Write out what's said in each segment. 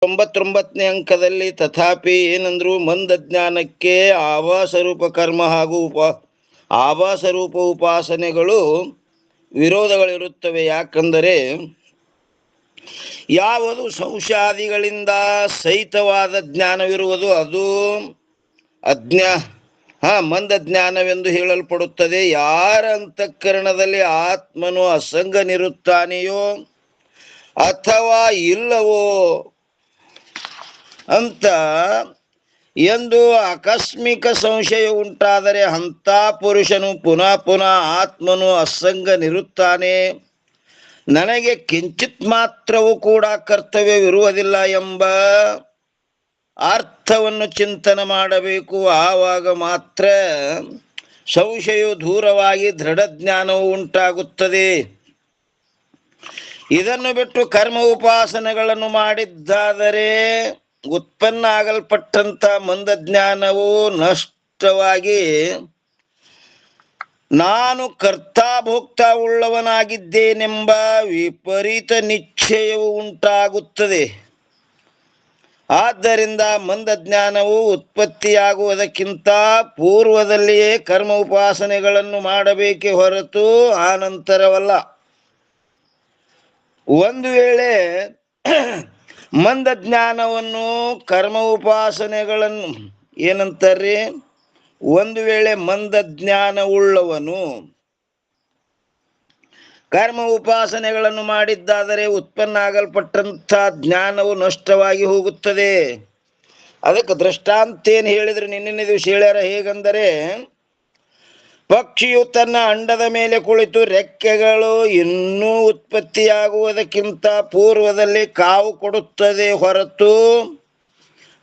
99ನೇ ಅಂಕದಲ್ಲಿ ತಥಾಪಿ ಏನಂದ್ರು, ಮಂದ ಜ್ಞಾನಕ್ಕೆ ಆಭಾಸರೂಪ ಕರ್ಮ ಹಾಗೂ ಆಭಾಸರೂಪ ಉಪಾಸನೆಗಳು ವಿರೋಧಗಳಿರುತ್ತವೆ. ಯಾಕಂದರೆ ಯಾವುದು ಸಂಶಯಾದಿಗಳಿಂದ ಸಹಿತವಾದ ಜ್ಞಾನವಿರುವುದು ಅದು ಮಂದ ಜ್ಞಾನವೆಂದು ಹೇಳಲ್ಪಡುತ್ತದೆ. ಯಾರ ಅಂತಃಕರಣದಲ್ಲಿ ಆತ್ಮನು ಅಸಂಗನಿರುತ್ತಾನೆಯೋ ಅಥವಾ ಇಲ್ಲವೋ ಅಂತ ಎಂದು ಆಕಸ್ಮಿಕ ಸಂಶಯ ಉಂಟಾದರೆ ಅಂಥ ಪುರುಷನು ಪುನಃ ಪುನಃ ಆತ್ಮನು ಅಸಂಗನಿರುತ್ತಾನೆ, ನನಗೆ ಕಿಂಚಿತ್ ಮಾತ್ರವೂ ಕೂಡ ಕರ್ತವ್ಯವಿರುವುದಿಲ್ಲ ಎಂಬ ಅರ್ಥವನ್ನು ಚಿಂತನೆ ಮಾಡಬೇಕು. ಆವಾಗ ಮಾತ್ರ ಸಂಶಯವು ದೂರವಾಗಿ ದೃಢ ಜ್ಞಾನವು ಉಂಟಾಗುತ್ತದೆ. ಇದನ್ನು ಬಿಟ್ಟು ಕರ್ಮ ಉಪಾಸನೆಗಳನ್ನು ಮಾಡಿದ್ದಾದರೆ ಉತ್ಪನ್ನ ಆಗಲ್ಪಟ್ಟಂತ ಮಂದ ಜ್ಞಾನವು ನಷ್ಟವಾಗಿ ನಾನು ಕರ್ತಾಭೋಕ್ತ ಉಳ್ಳವನಾಗಿದ್ದೇನೆಂಬ ವಿಪರೀತ ನಿಶ್ಚಯವು ಉಂಟಾಗುತ್ತದೆ. ಆದ್ದರಿಂದ ಮಂದ ಜ್ಞಾನವು ಉತ್ಪತ್ತಿಯಾಗುವುದಕ್ಕಿಂತ ಪೂರ್ವದಲ್ಲಿಯೇ ಕರ್ಮ ಉಪಾಸನೆಗಳನ್ನು ಮಾಡಬೇಕೇ ಹೊರತು ಆನಂತರವಲ್ಲ. ಒಂದು ವೇಳೆ ಮಂದ ಜ್ಞಾನವನ್ನು ಕರ್ಮ ಉಪಾಸನೆಗಳನ್ನು ಏನಂತಾರ್ರಿ, ಒಂದು ವೇಳೆ ಮಂದ ಜ್ಞಾನವುಳ್ಳವನು ಕರ್ಮ ಉಪಾಸನೆಗಳನ್ನು ಮಾಡಿದ್ದಾದರೆ ಉತ್ಪನ್ನ ಆಗಲ್ಪಟ್ಟಂಥ ಜ್ಞಾನವು ನಷ್ಟವಾಗಿ ಹೋಗುತ್ತದೆ. ಅದಕ್ಕೆ ದೃಷ್ಟಾಂತ ಏನು ಹೇಳಿದ್ರೆ ನಿನ್ನೆ ದಿವಸ ಹೇಳ್ಯಾರ. ಹೇಗಂದರೆ, ಪಕ್ಷಿಯು ತನ್ನ ಅಂಡದ ಮೇಲೆ ಕುಳಿತು ರೆಕ್ಕೆಗಳು ಇನ್ನೂ ಉತ್ಪತ್ತಿಯಾಗುವುದಕ್ಕಿಂತ ಪೂರ್ವದಲ್ಲಿ ಕಾವು ಕೊಡುತ್ತದೆ ಹೊರತು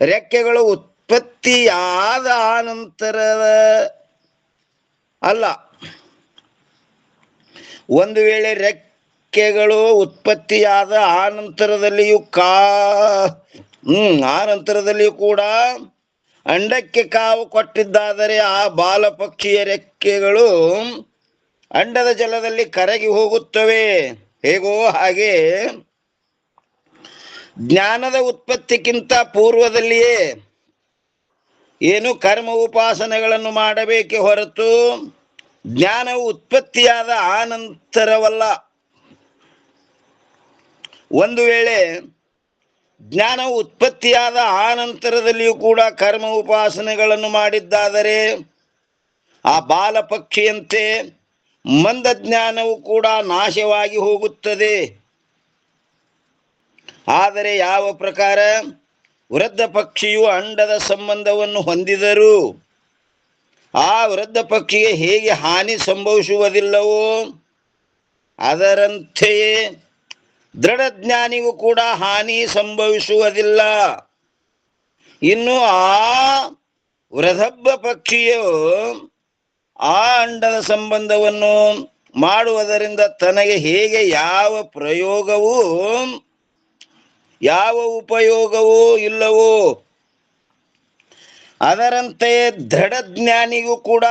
ರೆಕ್ಕೆಗಳು ಉತ್ಪತ್ತಿಯಾದ ಆನಂತರ ಅಲ್ಲ. ಒಂದು ವೇಳೆ ರೆಕ್ಕೆಗಳು ಉತ್ಪತ್ತಿಯಾದ ಆನಂತರದಲ್ಲಿಯೂ ಆನಂತರದಲ್ಲಿಯೂ ಕೂಡ ಅಂಡಕ್ಕೆ ಕಾವು ಕೊಟ್ಟಿದ್ದಾದರೆ ಆ ಬಾಲ ಪಕ್ಷಿಯ ರೆಕ್ಕೆಗಳು ಅಂಡದ ಜಲದಲ್ಲಿ ಕರಗಿ ಹೋಗುತ್ತವೆ. ಹೇಗೋ ಹಾಗೆ ಜ್ಞಾನದ ಉತ್ಪತ್ತಿಗಿಂತ ಪೂರ್ವದಲ್ಲಿಯೇ ಏನು ಕರ್ಮ ಉಪಾಸನೆಗಳನ್ನು ಮಾಡಬೇಕೆ ಹೊರತು ಜ್ಞಾನವು ಉತ್ಪತ್ತಿಯಾದ ಆನಂತರವಲ್ಲ. ಒಂದು ವೇಳೆ ಜ್ಞಾನವು ಉತ್ಪತ್ತಿಯಾದ ಆನಂತರದಲ್ಲಿಯೂ ಕೂಡ ಕರ್ಮ ಉಪಾಸನೆಗಳನ್ನು ಮಾಡಿದ್ದಾದರೆ ಆ ಬಾಲ ಪಕ್ಷಿಯಂತೆ ಮಂದ ಜ್ಞಾನವು ಕೂಡ ನಾಶವಾಗಿ ಹೋಗುತ್ತದೆ. ಆದರೆ ಯಾವ ಪ್ರಕಾರ ವೃದ್ಧ ಪಕ್ಷಿಯು ಅಂಡದ ಸಂಬಂಧವನ್ನು ಹೊಂದಿದರೂ ಆ ವೃದ್ಧ ಪಕ್ಷಿಗೆ ಹೇಗೆ ಹಾನಿ ಸಂಭವಿಸುವುದಿಲ್ಲವೋ ಅದರಂತೆಯೇ ದೃಢ ಜ್ಞಾನಿಗೂ ಕೂಡ ಹಾನಿ ಸಂಭವಿಸುವುದಿಲ್ಲ. ಇನ್ನು ಆ ವೃದ್ಧ ಪಕ್ಷಿಯು ಆ ಅಂಡದ ಸಂಬಂಧವನ್ನು ಮಾಡುವುದರಿಂದ ತನಗೆ ಹೇಗೆ ಯಾವ ಪ್ರಯೋಗವೂ ಯಾವ ಉಪಯೋಗವೂ ಇಲ್ಲವೋ ಅದರಂತೆಯೇ ದೃಢ ಜ್ಞಾನಿಗೂ ಕೂಡ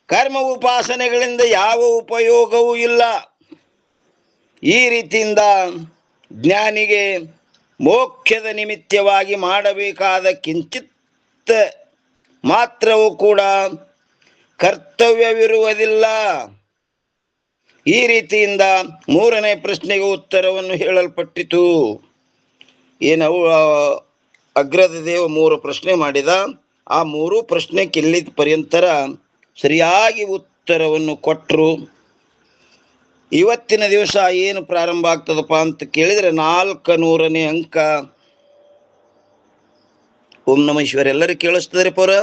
ಕರ್ಮ ಉಪಾಸನೆಗಳಿಂದ ಯಾವ ಉಪಯೋಗವೂ ಇಲ್ಲ. ಈ ರೀತಿಯಿಂದ ಜ್ಞಾನಿಗೆ ಮೋಕ್ಷದ ನಿಮಿತ್ತವಾಗಿ ಮಾಡಬೇಕಾದ ಕಿಂಚಿತ್ ಮಾತ್ರವೂ ಕೂಡ ಕರ್ತವ್ಯವಿರುವುದಿಲ್ಲ. ಈ ರೀತಿಯಿಂದ ಮೂರನೇ ಪ್ರಶ್ನೆಗೆ ಉತ್ತರವನ್ನು ಹೇಳಲ್ಪಟ್ಟಿತು. ಏನವು ಅಗ್ರದ ದೇವ 3 ಪ್ರಶ್ನೆ ಮಾಡಿದ. ಆ 3 ಪ್ರಶ್ನೆ ಇಲ್ಲಿ ಪರ್ಯಂತರ ಸರಿಯಾಗಿ ಉತ್ತರವನ್ನು ಕೊಟ್ಟರು. ಇವತ್ತಿನ ದಿವಸ ಏನು ಪ್ರಾರಂಭ ಆಗ್ತದಪ್ಪ ಅಂತ ಕೇಳಿದ್ರೆ 400ನೇ ಅಂಕ. ಓಂ ನಮಃ ಶಿವಾಯ. ಎಲ್ಲರಿಗೂ ಕೇಳಿಸ್ತದ್ರಿ ಪೌರ?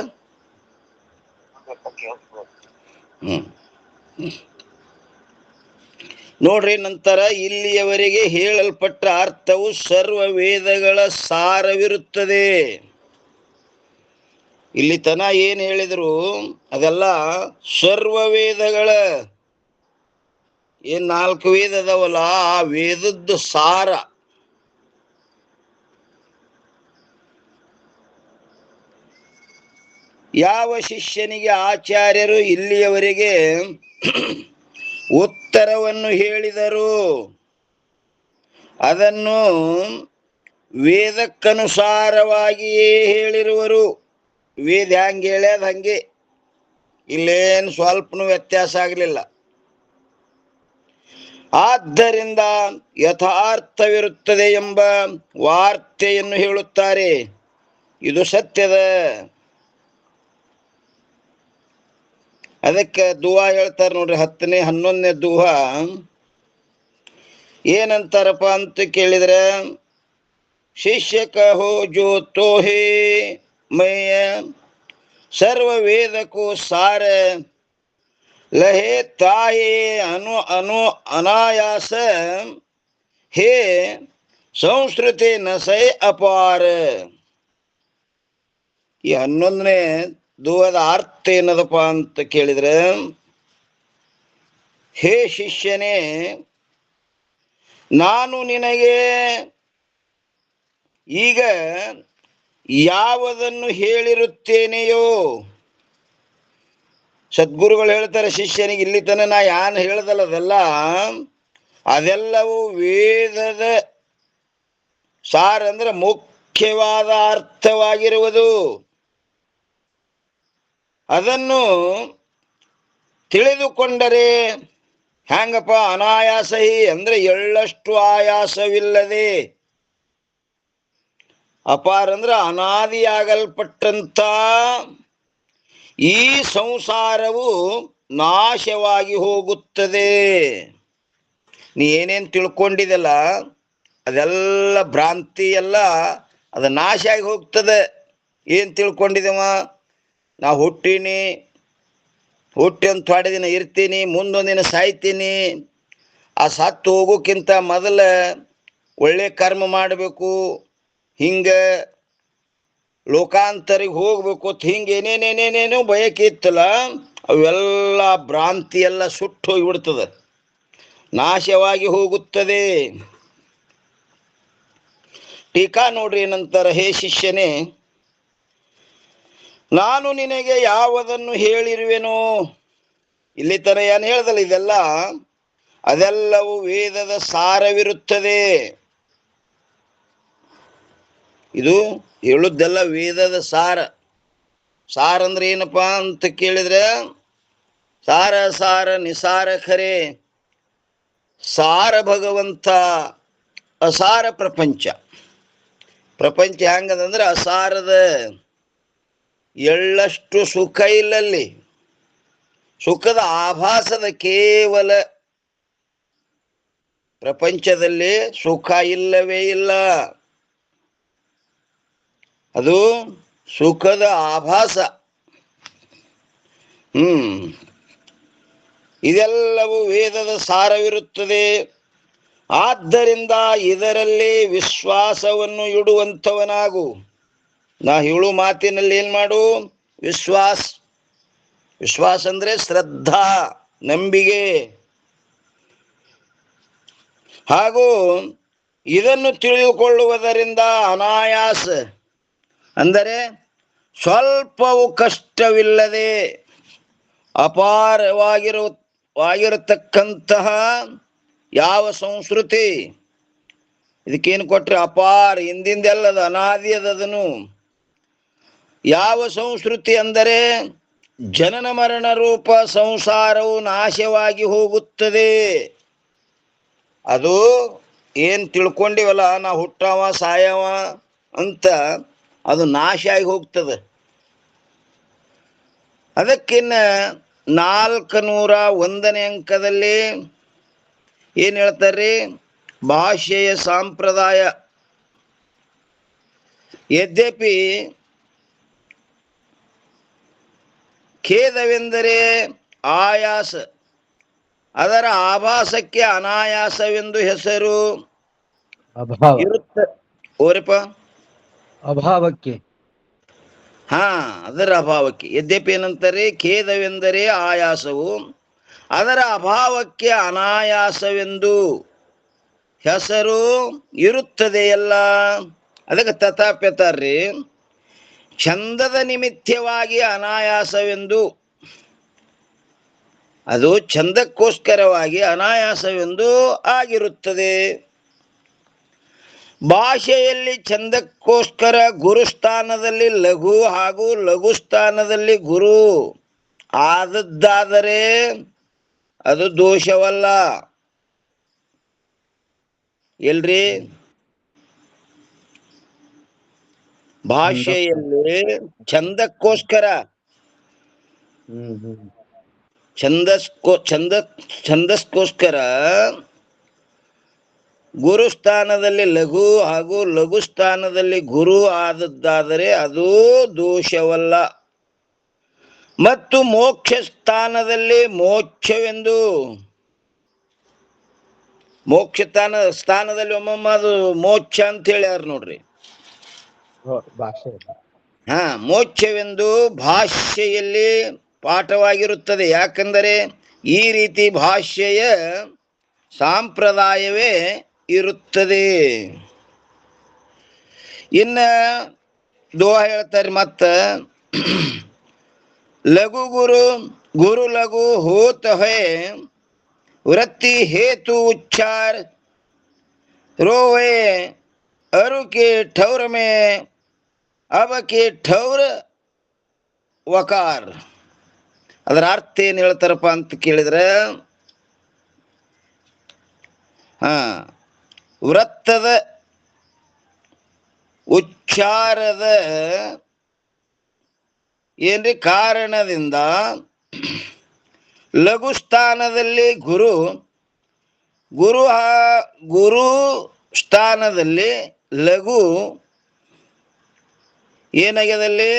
ನೋಡ್ರಿ, ನಂತರ ಇಲ್ಲಿಯವರೆಗೆ ಹೇಳಲ್ಪಟ್ಟ ಅರ್ಥವು ಸರ್ವ ವೇದಗಳ ಸಾರವಿರುತ್ತದೆ. ಇಲ್ಲಿ ತನ ಏನ್ ಹೇಳಿದ್ರು ಅದೆಲ್ಲ ಸರ್ವ ವೇದಗಳ ಏನ್ 4 ವೇದ ಅದಾವಲ್ಲ ಆ ವೇದದ್ದು ಸಾರ. ಯಾವ ಶಿಷ್ಯನಿಗೆ ಆಚಾರ್ಯರು ಇಲ್ಲಿಯವರೆಗೆ ಉತ್ತರವನ್ನು ಹೇಳಿದರು ಅದನ್ನು ವೇದಕ್ಕನುಸಾರವಾಗಿಯೇ ಹೇಳಿರುವರು. ವೇದ ಹಂಗೆ ಹೇಳ್ಯದ ಹಂಗೆ, ಇಲ್ಲೇನು ಸ್ವಲ್ಪನೂ ವ್ಯತ್ಯಾಸ ಆಗಲಿಲ್ಲ. ಆದ್ದರಿಂದ ಯಥಾರ್ಥವಿರುತ್ತದೆ ಎಂಬ ವಾರ್ತೆಯನ್ನು ಹೇಳುತ್ತಾರೆ. ಇದು ಸತ್ಯದ. ಅದಕ್ಕೆ ದುವಾ ಹೇಳ್ತಾರೆ ನೋಡ್ರಿ, 10ನೇ 11ನೇ ದುವಾ ಏನಂತಾರಪ್ಪ ಅಂತ ಕೇಳಿದ್ರೆ, ಶಿಷ್ಯ ಕಹೋ ಜೋ ತೋಹೇ ಮಯ ಸರ್ವ ವೇದಕ್ಕೂ ಸಾರ ಲಹೇ ತಾಯೇ ಅನು ಅನು ಅನಾಯಾಸ ಹೇ ಸಂಸ್ಕೃತಿ ನಸೈ ಅಪಾರ. ಈ 11ನೇ ದುವದ ಅರ್ಥ ಏನದಪ್ಪ ಅಂತ ಕೇಳಿದ್ರೆ, ಹೇ ಶಿಷ್ಯನೇ, ನಾನು ನಿನಗೆ ಈಗ ಯಾವುದನ್ನು ಹೇಳಿರುತ್ತೇನೆಯೋ, ಸದ್ಗುರುಗಳು ಹೇಳ್ತಾರೆ ಶಿಷ್ಯನಿಗೆ, ಇಲ್ಲಿ ತನಕ ನಾ ಯಾನ್ ಹೇಳ್ದಲ್ಲ ಅದೆಲ್ಲವೂ ವೇದದ ಸಾರ ಅಂದ್ರೆ ಮುಖ್ಯವಾದ ಅರ್ಥವಾಗಿರುವುದು. ಅದನ್ನು ತಿಳಿದುಕೊಂಡರೆ ಹ್ಯಾಂಗಪ್ಪ, ಅನಾಯಾಸಹಿ ಅಂದ್ರೆ ಎಳ್ಳಷ್ಟು ಆಯಾಸವಿಲ್ಲದೆ, ಅಪಾರ ಅಂದ್ರೆ ಅನಾದಿಯಾಗಲ್ಪಟ್ಟಂತ ಈ ಸಂಸಾರವು ನಾಶವಾಗಿ ಹೋಗುತ್ತದೆ. ನೀ ಏನೇನು ತಿಳ್ಕೊಂಡಿದೆಲ್ಲ ಅದೆಲ್ಲ ಭ್ರಾಂತಿ ಎಲ್ಲ ಅದು ನಾಶ ಆಗಿ ಹೋಗ್ತದೆ. ಏನು ತಿಳ್ಕೊಂಡಿದೆವ, ನಾ ಹುಟ್ಟಿ ಒಂದು ಥೋಡೆ ದಿನ ಇರ್ತೀನಿ, ಮುಂದೊಂದಿನ ಸಾಯ್ತೀನಿ, ಆ ಸತ್ತು ಹೋಗೋಕ್ಕಿಂತ ಮೊದಲ ಒಳ್ಳೆ ಕರ್ಮ ಮಾಡಬೇಕು, ಹಿಂಗೆ ಲೋಕಾಂತರಿಗೆ ಹೋಗ್ಬೇಕು, ಹಿಂಗೆ ಏನೇನೇನೇನೇನೋ ಬಯಕೆ ಇತ್ತಲ್ಲ, ಅವೆಲ್ಲ ಭ್ರಾಂತಿ ಎಲ್ಲ ಸುಟ್ಟು ಹೋಗಿಬಿಡ್ತದೆ, ನಾಶವಾಗಿ ಹೋಗುತ್ತದೆ. ಟೀಕಾ ನೋಡ್ರಿ ಏನಂತಾರೆ, ಹೇ ಶಿಷ್ಯನೇ, ನಾನು ನಿನಗೆ ಯಾವುದನ್ನು ಹೇಳಿರುವೆನೋ, ಇಲ್ಲಿ ತರ ಏನು ಹೇಳ್ದಲ್ಲ ಇದೆಲ್ಲ ಅದೆಲ್ಲವೂ ವೇದದ ಸಾರವಿರುತ್ತದೆ. ಇದು ಹೇಳುದ್ದೆಲ್ಲ ವೇದದ ಸಾರ. ಸಾರ ಅಂದ್ರೆ ಏನಪ್ಪಾ ಅಂತ ಕೇಳಿದ್ರೆ, ಸಾರ ಸಾರ ನಿಸಾರ ಖರೆ, ಸಾರ ಭಗವಂತ, ಅಸಾರ ಪ್ರಪಂಚ. ಪ್ರಪಂಚ ಹೆಂಗದಂದ್ರೆ ಅಸಾರದ, ಎಳ್ಳಷ್ಟು ಸುಖ ಇಲ್ಲಲ್ಲಿ, ಸುಖದ ಆಭಾಸದ ಕೇವಲ ಪ್ರಪಂಚದಲ್ಲಿ ಸುಖ ಇಲ್ಲವೇ ಇಲ್ಲ, ಅದು ಸುಖದ ಆಭಾಸ. ಇದೆಲ್ಲವೂ ವೇದದ ಸಾರವಿರುತ್ತದೆ. ಆದ್ದರಿಂದ ಇದರಲ್ಲಿ ವಿಶ್ವಾಸವನ್ನು ಇಡುವಂಥವನಾಗು. ನಾ ಹೇಳು ಮಾತಿನಲ್ಲಿ ಏನ್ ಮಾಡು, ವಿಶ್ವಾಸ. ವಿಶ್ವಾಸ ಅಂದ್ರೆ ಶ್ರದ್ಧಾ, ನಂಬಿಕೆ. ಹಾಗೂ ಇದನ್ನು ತಿಳಿದುಕೊಳ್ಳುವುದರಿಂದ ಅನಾಯಾಸ ಅಂದರೆ ಸ್ವಲ್ಪವೂ ಕಷ್ಟವಿಲ್ಲದೆ ಅಪಾರವಾಗಿರತಕ್ಕಂತಹ ಯಾವ ಸಂಸ್ಕೃತಿ, ಇದಕ್ಕೇನು ಕೊಟ್ರೆ ಅಪಾರ, ಹಿಂದಿಂದೆಲ್ಲದ ಅನಾದಿ ಅದನು. ಯಾವ ಸಂಸ್ಕೃತಿ ಅಂದರೆ ಜನನ ಮರಣ ರೂಪ ಸಂಸಾರವು ನಾಶವಾಗಿ ಹೋಗುತ್ತದೆ. ಅದು ಏನ್ ತಿಳ್ಕೊಂಡಿವಲ್ಲ, ನಾ ಹುಟ್ಟವ ಸಾಯವ ಅಂತ, ಅದು ನಾಶ ಆಗಿ ಹೋಗ್ತದೆ. ಅದಕ್ಕಿನ್ನ 401ನೇ ಅಂಕದಲ್ಲಿ ಏನ್ ಹೇಳ್ತಾರ್ರಿ, ಭಾಷೆಯ ಸಂಪ್ರದಾಯ. ಯದ್ಯಪಿ ಖೇದವೆಂದರೆ ಆಯಾಸ, ಅದರ ಆಭಾಸಕ್ಕೆ ಅನಾಯಾಸವೆಂದು ಹೆಸರು ಇರುತ್ತೆ. ಓರಪ್ಪ, ಅಭಾವಕ್ಕೆ, ಅದರ ಅಭಾವಕ್ಕೆ. ಯದ್ಯಪಿ ಏನಂತಾರೆ, ಖೇದವೆಂದರೆ ಆಯಾಸವು, ಅದರ ಅಭಾವಕ್ಕೆ ಅನಾಯಾಸವೆಂದು ಹೆಸರು ಇರುತ್ತದೆಯಲ್ಲ. ಅದಕ್ಕೆ ತಥಾಪ್ಯತಾರ್ರಿ, ಛಂದದ ನಿಮಿತ್ತವಾಗಿ ಅನಾಯಾಸವೆಂದು, ಅದು ಛಂದಕ್ಕೋಸ್ಕರವಾಗಿ ಅನಾಯಾಸವೆಂದು ಆಗಿರುತ್ತದೆ. ಭಾಷೆಯಲ್ಲಿ ಛಂದಕ್ಕೋಸ್ಕರ ಗುರುಸ್ಥಾನದಲ್ಲಿ ಲಘು ಹಾಗೂ ಲಘು ಸ್ಥಾನದಲ್ಲಿ ಗುರು ಆದದ್ದಾದರೆ ಅದು ದೋಷವಲ್ಲ. ಎಲ್ರಿ, ಭಾಷೆಯಲ್ಲಿ ಛಂದಕ್ಕೋಸ್ಕರ ಛಂದಸ್ಕೋಸ್ಕರ ಗುರುಸ್ಥಾನದಲ್ಲಿ ಲಘು ಹಾಗೂ ಲಘು ಸ್ಥಾನದಲ್ಲಿ ಗುರು ಆದದ್ದಾದರೆ ಅದು ದೋಷವಲ್ಲ. ಮತ್ತು ಮೋಕ್ಷ ಸ್ಥಾನದಲ್ಲಿ ಮೋಕ್ಷವೆಂದು, ಮೋಕ್ಷ ಸ್ಥಾನದಲ್ಲಿ ಒಮ್ಮೊಮ್ಮ ಅದು ಮೋಕ್ಷ ಅಂತ ಹೇಳ್ಯಾರ ನೋಡ್ರಿ. ಮೋಕ್ಷವೆಂದು ಭಾಷ್ಯೆಯಲ್ಲಿ ಪಾಠವಾಗಿರುತ್ತದೆ. ಯಾಕಂದರೆ ಈ ರೀತಿ ಭಾಷ್ಯೆಯ ಸಂಪ್ರದಾಯವೇ ಇರುತ್ತದೆ. ಇನ್ನ ದೋಹ ಹೇಳ್ತಾರೆ ಮತ್ತ, ಲಘು ಗುರು ಗುರು ಲಘು ಹೋತ ಹೈ ವೃತ್ತಿ हेतु उच्चार रोवे अरु के ठौर में अब के ठौर ವಕಾರ. ಅದರ ಅರ್ಥ ಏನು ಹೇಳ್ತಾರಪ್ಪ ಅಂತ ಕೇಳಿದ್ರೆ, ವೃತ್ತದ ಉಚ್ಚಾರದ ಏನ್ರಿ ಕಾರಣದಿಂದ ಲಘು ಸ್ಥಾನದಲ್ಲಿ ಗುರು, ಗುರು ಸ್ಥಾನದಲ್ಲಿ ಲಘು ಏನಾಗ್ಯದಲ್ಲಿ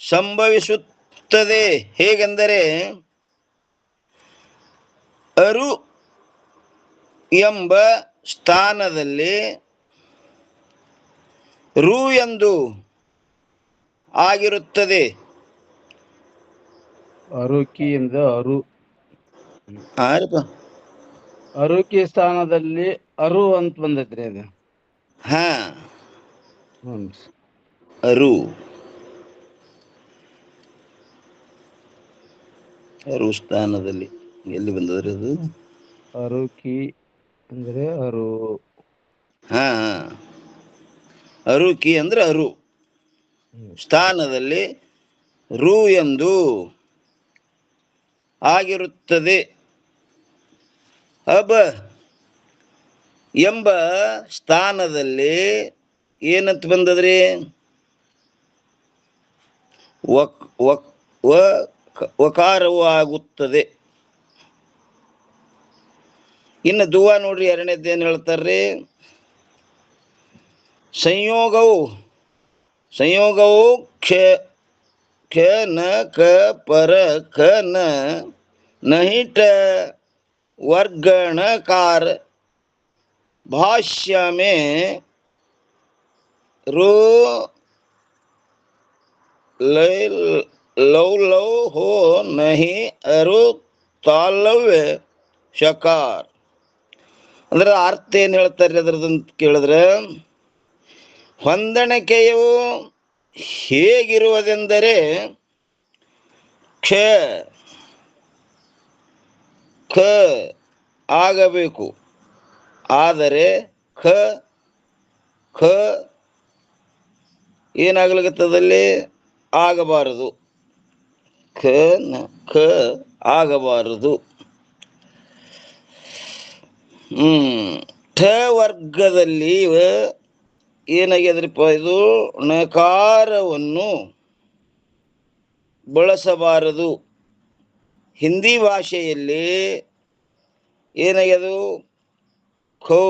ಸಂಭವಿಸುತ್ತದೆ. ಹೇಗೆಂದರೆ ಅರು ಎಂಬ ಸ್ಥಾನದಲ್ಲಿ ರು ಎಂದು ಆಗಿರುತ್ತದೆ. ಅರುಕಿಯಿಂದ ಅರುಕಿ ಸ್ಥಾನದಲ್ಲಿ ಅರು ಅಂತ ಬಂದೈತ್ರಿ ಅದು. ಅರು ಅರು ಸ್ಥಾನದಲ್ಲಿ ಎಲ್ಲಿ ಬಂದದ್ರಿ ಅದು? ಅರುಕಿ ಅಂದ್ರೆ ಅರು. ಅರುಕಿ ಅಂದ್ರೆ ಅರು ಸ್ಥಾನದಲ್ಲಿ ರು ಎಂದು ಆಗಿರುತ್ತದೆ. ಅಬ ಎಂಬ ಸ್ಥಾನದಲ್ಲಿ ಏನಂತ ಬಂದದ್ರಿ? ವಕಾರವು ಆಗುತ್ತದೆ. ಇನ್ನು ದುವಾ ನೋಡ್ರಿ, ಎರಡನೇದ್ದೇನು ಹೇಳ್ತಾರ್ರಿ? ಸಂಯೋಗವು ಕ್ಷ ನ ಕ ಪರ ಕ ನ ನಹಿಟ ವರ್ಗಣಕಾರ ಭಾಷ್ಯ ಮೇ ರೋ ಲೌ ಲೌ ಹೋ ನಹಿ ಅರು ತಾಲವ್ಯ ಶಕಾರ. ಅಂದ್ರೆ ಅರ್ಥ ಏನು ಹೇಳ್ತಾರೆ ಅದ್ರದಂತ ಕೇಳಿದ್ರೆ, ಹೊಂದಾಣಿಕೆಯು ಹೇಗಿರುವುದೆಂದರೆ ಕ್ಷ ಖ ಆಗಬೇಕು, ಆದರೆ ಖ ಖ ಏನಾಗ್ಲಿಕ್ಕತ್ತದಲ್ಲಿ ಆಗಬಾರದು. ಖ ಖ ಆಗಬಾರದು. ಠ ವರ್ಗದಲ್ಲಿ ಏನಾಗ್ಯದ್ರಿಪ್ಪ, ಇದು ನಕಾರವನ್ನು ಬಳಸಬಾರದು. ಹಿಂದಿ ಭಾಷೆಯಲ್ಲಿ ಏನಾಗ್ಯದು? ಖೋ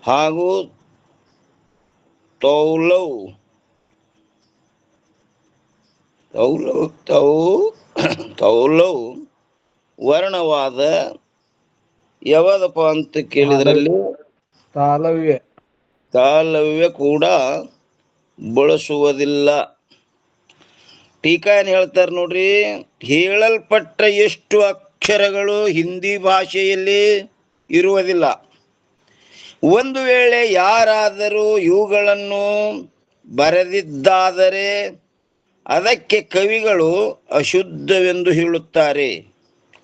ಹಾಗೂ ತೌಲೌ ವರ್ಣವಾದ ಯಾವದಪ್ಪ ಅಂತ ಕೇಳಿದ್ರಲ್ಲಿ ತಾಲವ್ಯ ಕೂಡ ಬಳಸುವುದಿಲ್ಲ. ಟೀಕಾ ಏನ್ ಹೇಳ್ತಾರೆ ನೋಡ್ರಿ, ಹೇಳಲ್ಪಟ್ಟ ಎಷ್ಟು ಅಕ್ಷರಗಳು ಹಿಂದಿ ಭಾಷೆಯಲ್ಲಿ ಇರುವುದಿಲ್ಲ. ಒಂದು ವೇಳೆ ಯಾರಾದರೂ ಇವುಗಳನ್ನು ಬರೆದಿದ್ದಾದರೆ ಅದಕ್ಕೆ ಕವಿಗಳು ಅಶುದ್ಧವೆಂದು ಹೇಳುತ್ತಾರೆ.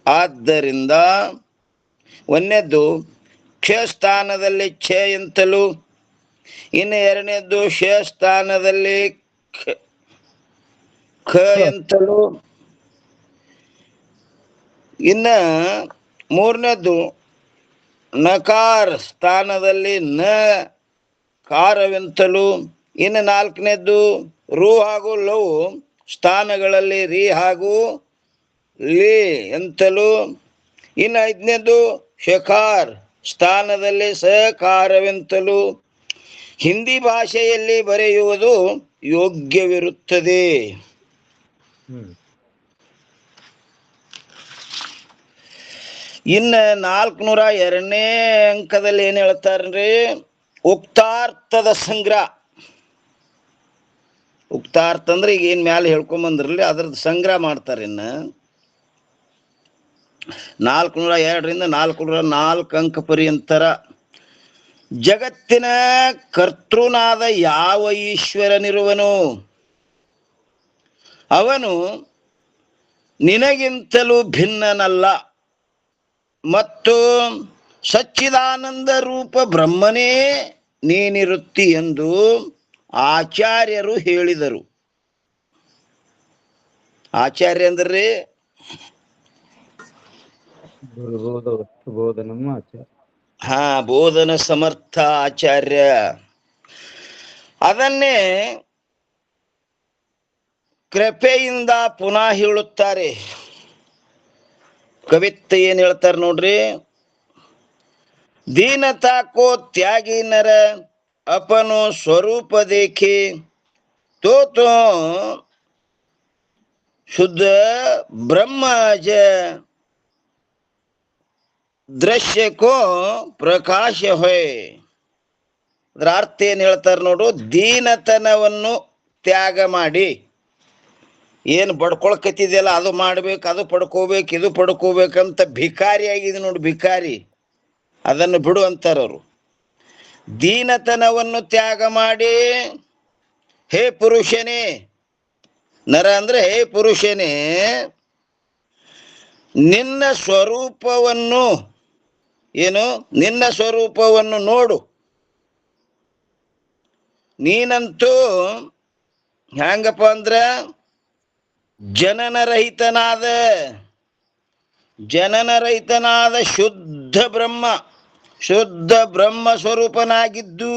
ಆದ್ದರಿಂದ ಒಂದನೇದ್ದು ಕ್ಷ ಸ್ಥಾನದಲ್ಲಿ ಛ ಎಂತಲೂ, ಇನ್ನು ಎರಡನೇದ್ದು ಶ ಸ್ಥಾನದಲ್ಲಿ ಖ ಎಂತಲೂ, ಇನ್ನ ಮೂರನೇದ್ದು ನಕಾರ ಸ್ಥಾನದಲ್ಲಿ ನ ಕಾರವೆಂತಲೂ, ಇನ್ನು ನಾಲ್ಕನೇದ್ದು ರು ಹಾಗೂ ಲವು ಸ್ಥಾನಗಳಲ್ಲಿ ರಿ ಹಾಗೂ ಲಿ ಎಂತಲೂ, ಇನ್ನು ಐದನೇದು ಶಕಾರ್ ಸ್ಥಾನದಲ್ಲಿ ಸಕಾರವೆಂತಲೂ ಹಿಂದಿ ಭಾಷೆಯಲ್ಲಿ ಬರೆಯುವುದು ಯೋಗ್ಯವಿರುತ್ತದೆ. ಇನ್ನು 402ನೇ ಅಂಕದಲ್ಲಿ ಏನ್ ಹೇಳ್ತಾರ್ರಿ? ಉಕ್ತಾರ್ಥದ ಸಂಗ್ರಹ. ಉಕ್ತಾರ್ಥ ಅಂದ್ರೆ ಈಗ ಏನ್ ಮ್ಯಾಲೆ ಹೇಳ್ಕೊಂಬಂದ್ರಲ್ಲಿ ಅದ್ರದ್ದು ಸಂಗ್ರಹ ಮಾಡ್ತಾರೆ. ಇನ್ನು 402ರಿಂದ 404 ಅಂಕ ಪರ್ಯಂತರ ಜಗತ್ತಿನ ಕರ್ತೃನಾದ ಯಾವ ಈಶ್ವರನಿರುವನು ಅವನು ನಿನಗಿಂತಲೂ ಭಿನ್ನನಲ್ಲ ಮತ್ತು ಸಚ್ಚಿದಾನಂದ ರೂಪ ಬ್ರಹ್ಮನೇ ನೀನಿರುತ್ತಿ ಎಂದು ಆಚಾರ್ಯರು ಹೇಳಿದರು. ಆಚಾರ್ಯ ಅಂದ್ರೆ ಬೋಧನ ಸಮರ್ಥ ಆಚಾರ್ಯ. ಅದನ್ನೇ ಕೃಪೆಯಿಂದ ಪುನಃ ಹೇಳುತ್ತಾರೆ. ಕವಿತೆ ಏನ್ ಹೇಳ್ತಾರೆ ನೋಡ್ರಿ. दीनता को त्यागी नर अपनो स्वरूप देखे तो शुद्ध ब्रह्म ज दृश्य को प्रकाश होय. ಅದರ ಅರ್ಥ ಏನ್ ಹೇಳ್ತಾರೆ ನೋಡು. ದೀನತನವನ್ನು ತ್ಯಾಗ ಮಾಡಿ, ಏನು ಬಡ್ಕೊಳಕತ್ತಿದೆಯಲ್ಲ ಅದು ಮಾಡ್ಬೇಕು, ಅದು ಪಡ್ಕೋಬೇಕು, ಇದು ಪಡ್ಕೋಬೇಕಂತ ಭಿಕಾರಿ ಆಗಿದೆ ನೋಡಿ, ಭಿಕಾರಿ. ಅದನ್ನು ಬಿಡು ಅಂತಾರವರು. ದೀನತನವನ್ನು ತ್ಯಾಗ ಮಾಡಿ ಹೇ ಪುರುಷನೇ, ನರ ಅಂದ್ರೆ ಹೇ ಪುರುಷನೇ, ನಿನ್ನ ಸ್ವರೂಪವನ್ನು ಏನು ನಿನ್ನ ಸ್ವರೂಪವನ್ನು ನೋಡು. ನೀನಂತೂ ಹ್ಯಾಂಗಪ್ಪ ಅಂದ್ರ ಜನನರಹಿತನಾದ ಶುದ್ಧ ಬ್ರಹ್ಮ ಸ್ವರೂಪನಾಗಿದ್ದು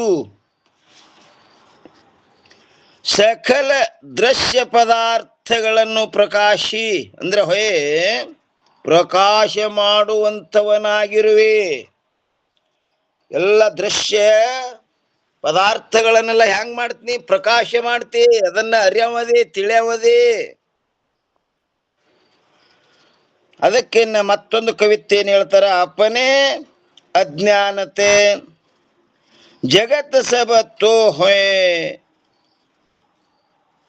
ಸಕಲ ದೃಶ್ಯ ಪದಾರ್ಥಗಳನ್ನು ಪ್ರಕಾಶಿ ಅಂದ್ರೆ ಪ್ರಕಾಶ ಮಾಡುವಂತವನಾಗಿರುವೆ. ಎಲ್ಲ ದೃಶ್ಯ ಪದಾರ್ಥಗಳನ್ನೆಲ್ಲ ಹೆಂಗ್ ಮಾಡ್ತೀನಿ? ಪ್ರಕಾಶ ಮಾಡ್ತಿ, ಅದನ್ನ ಅರಿಯವದೆ ತಿಳಿಯವದೆ. ಅದಕ್ಕೆ ಮತ್ತೊಂದು ಕವಿತೆ ಏನ್ ಹೇಳ್ತಾರ? ಅಪನೇ ಅಜ್ಞಾನತೆ ಜಗತ್ ಸಬ ತೋ ಹೋಯ್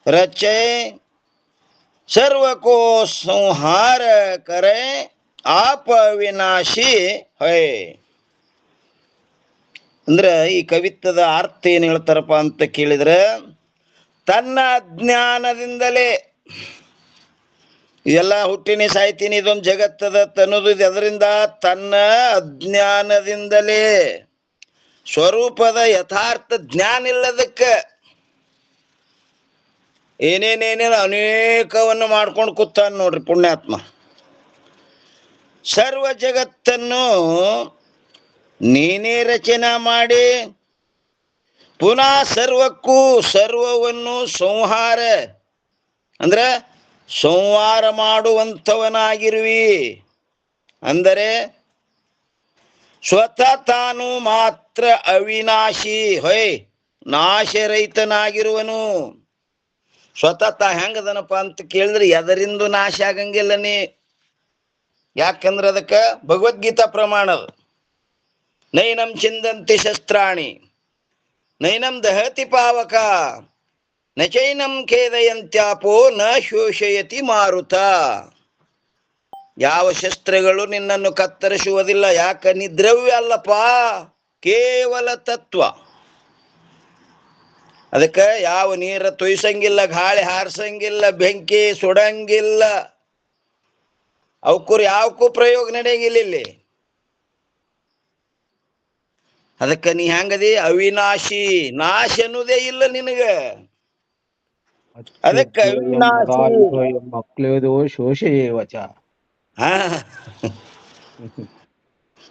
ರಚೆ ಸರ್ವ ಕೋ ಸಂಹಾರ ಕರೆ ಆಪ ವಿನಾಶಿ ಹೊಯ್. ಅಂದ್ರೆ ಈ ಕವಿತ್ವದ ಅರ್ಥ ಏನ್ ಹೇಳ್ತಾರಪ್ಪ ಅಂತ ಕೇಳಿದ್ರೆ, ತನ್ನ ಅಜ್ಞಾನದಿಂದಲೇ ಇದೆಲ್ಲ ಹುಟ್ಟಿನಿ ಸಾಯ್ತೀನಿ ಇದೊಂದು ಜಗತ್ತದ ತನ್ನದು, ಅದರಿಂದ ತನ್ನ ಅಜ್ಞಾನದಿಂದಲೇ ಸ್ವರೂಪದ ಯಥಾರ್ಥ ಜ್ಞಾನ ಇಲ್ಲದಕ್ಕೆ ಏನೇನೇನೇನು ಅನೇಕವನ್ನು ಮಾಡ್ಕೊಂಡು ಕೂತಾನ ನೋಡ್ರಿ ಪುಣ್ಯಾತ್ಮ. ಸರ್ವ ಜಗತ್ತನ್ನು ನೀನೇ ರಚನೆ ಮಾಡಿ ಪುನಃ ಸರ್ವವನ್ನು ಸಂಹಾರ ಅಂದ್ರೆ ಸಂಹಾರ ಮಾಡುವಂಥವನಾಗಿರುವಿ. ಅಂದರೆ ಸ್ವತಃ ತಾನು ಮಾತ್ರ ಅವಿನಾಶಿ ನಾಶರಹಿತನಾಗಿರುವನು. ಸ್ವತಃ ಹೆಂಗದನಪ್ಪ ಅಂತ ಕೇಳಿದ್ರೆ ಎದರಿಂದು ನಾಶ ಆಗಂಗಿಲ್ಲನೇ. ಯಾಕಂದ್ರೆ ಅದಕ್ಕ ಭಗವದ್ಗೀತಾ ಪ್ರಮಾಣದ ನೈನಂ ಚಿಂದಂತಿ ಶಸ್ತ್ರಾಣಿ ನೈನಂ ದಹತಿ ಪಾವಕ ನ ಚೈನಂ ಖೇದಯಂತ್ಯಾಪೋ ನ ಶೋಷಯತಿ ಮಾರುತ. ಯಾವ ಶಸ್ತ್ರಗಳು ನಿನ್ನನ್ನು ಕತ್ತರಿಸುವುದಿಲ್ಲ. ಯಾಕ? ನೀ ದ್ರವ್ಯ ಅಲ್ಲಪ್ಪ, ಕೇವಲ ತತ್ವ. ಅದಕ್ಕೆ ಯಾವ ನೀರ ತೊಯ್ಸಂಗಿಲ್ಲ, ಗಾಳಿ ಹಾರಿಸಂಗಿಲ್ಲ, ಬೆಂಕಿ ಸುಡಂಗಿಲ್ಲ. ಅವಕ್ಕೂರು ಯಾವಕ್ಕೂ ಪ್ರಯೋಗ ನಡೆಯಂಗಿಲ್ಲ ಇಲ್ಲಿ. ಅದಕ್ಕೆ ನೀ ಹೆಂಗದಿ ಅವಿನಾಶಿ, ನಾಶ ಅನ್ನೋದೇ ಇಲ್ಲ ನಿನಗ. ಅದಕ್ಕೆ ಅವಿನಾಶಿ. ಮಕ್ಕಳು ಶೋಷೆ ವಚ. ಹಾ,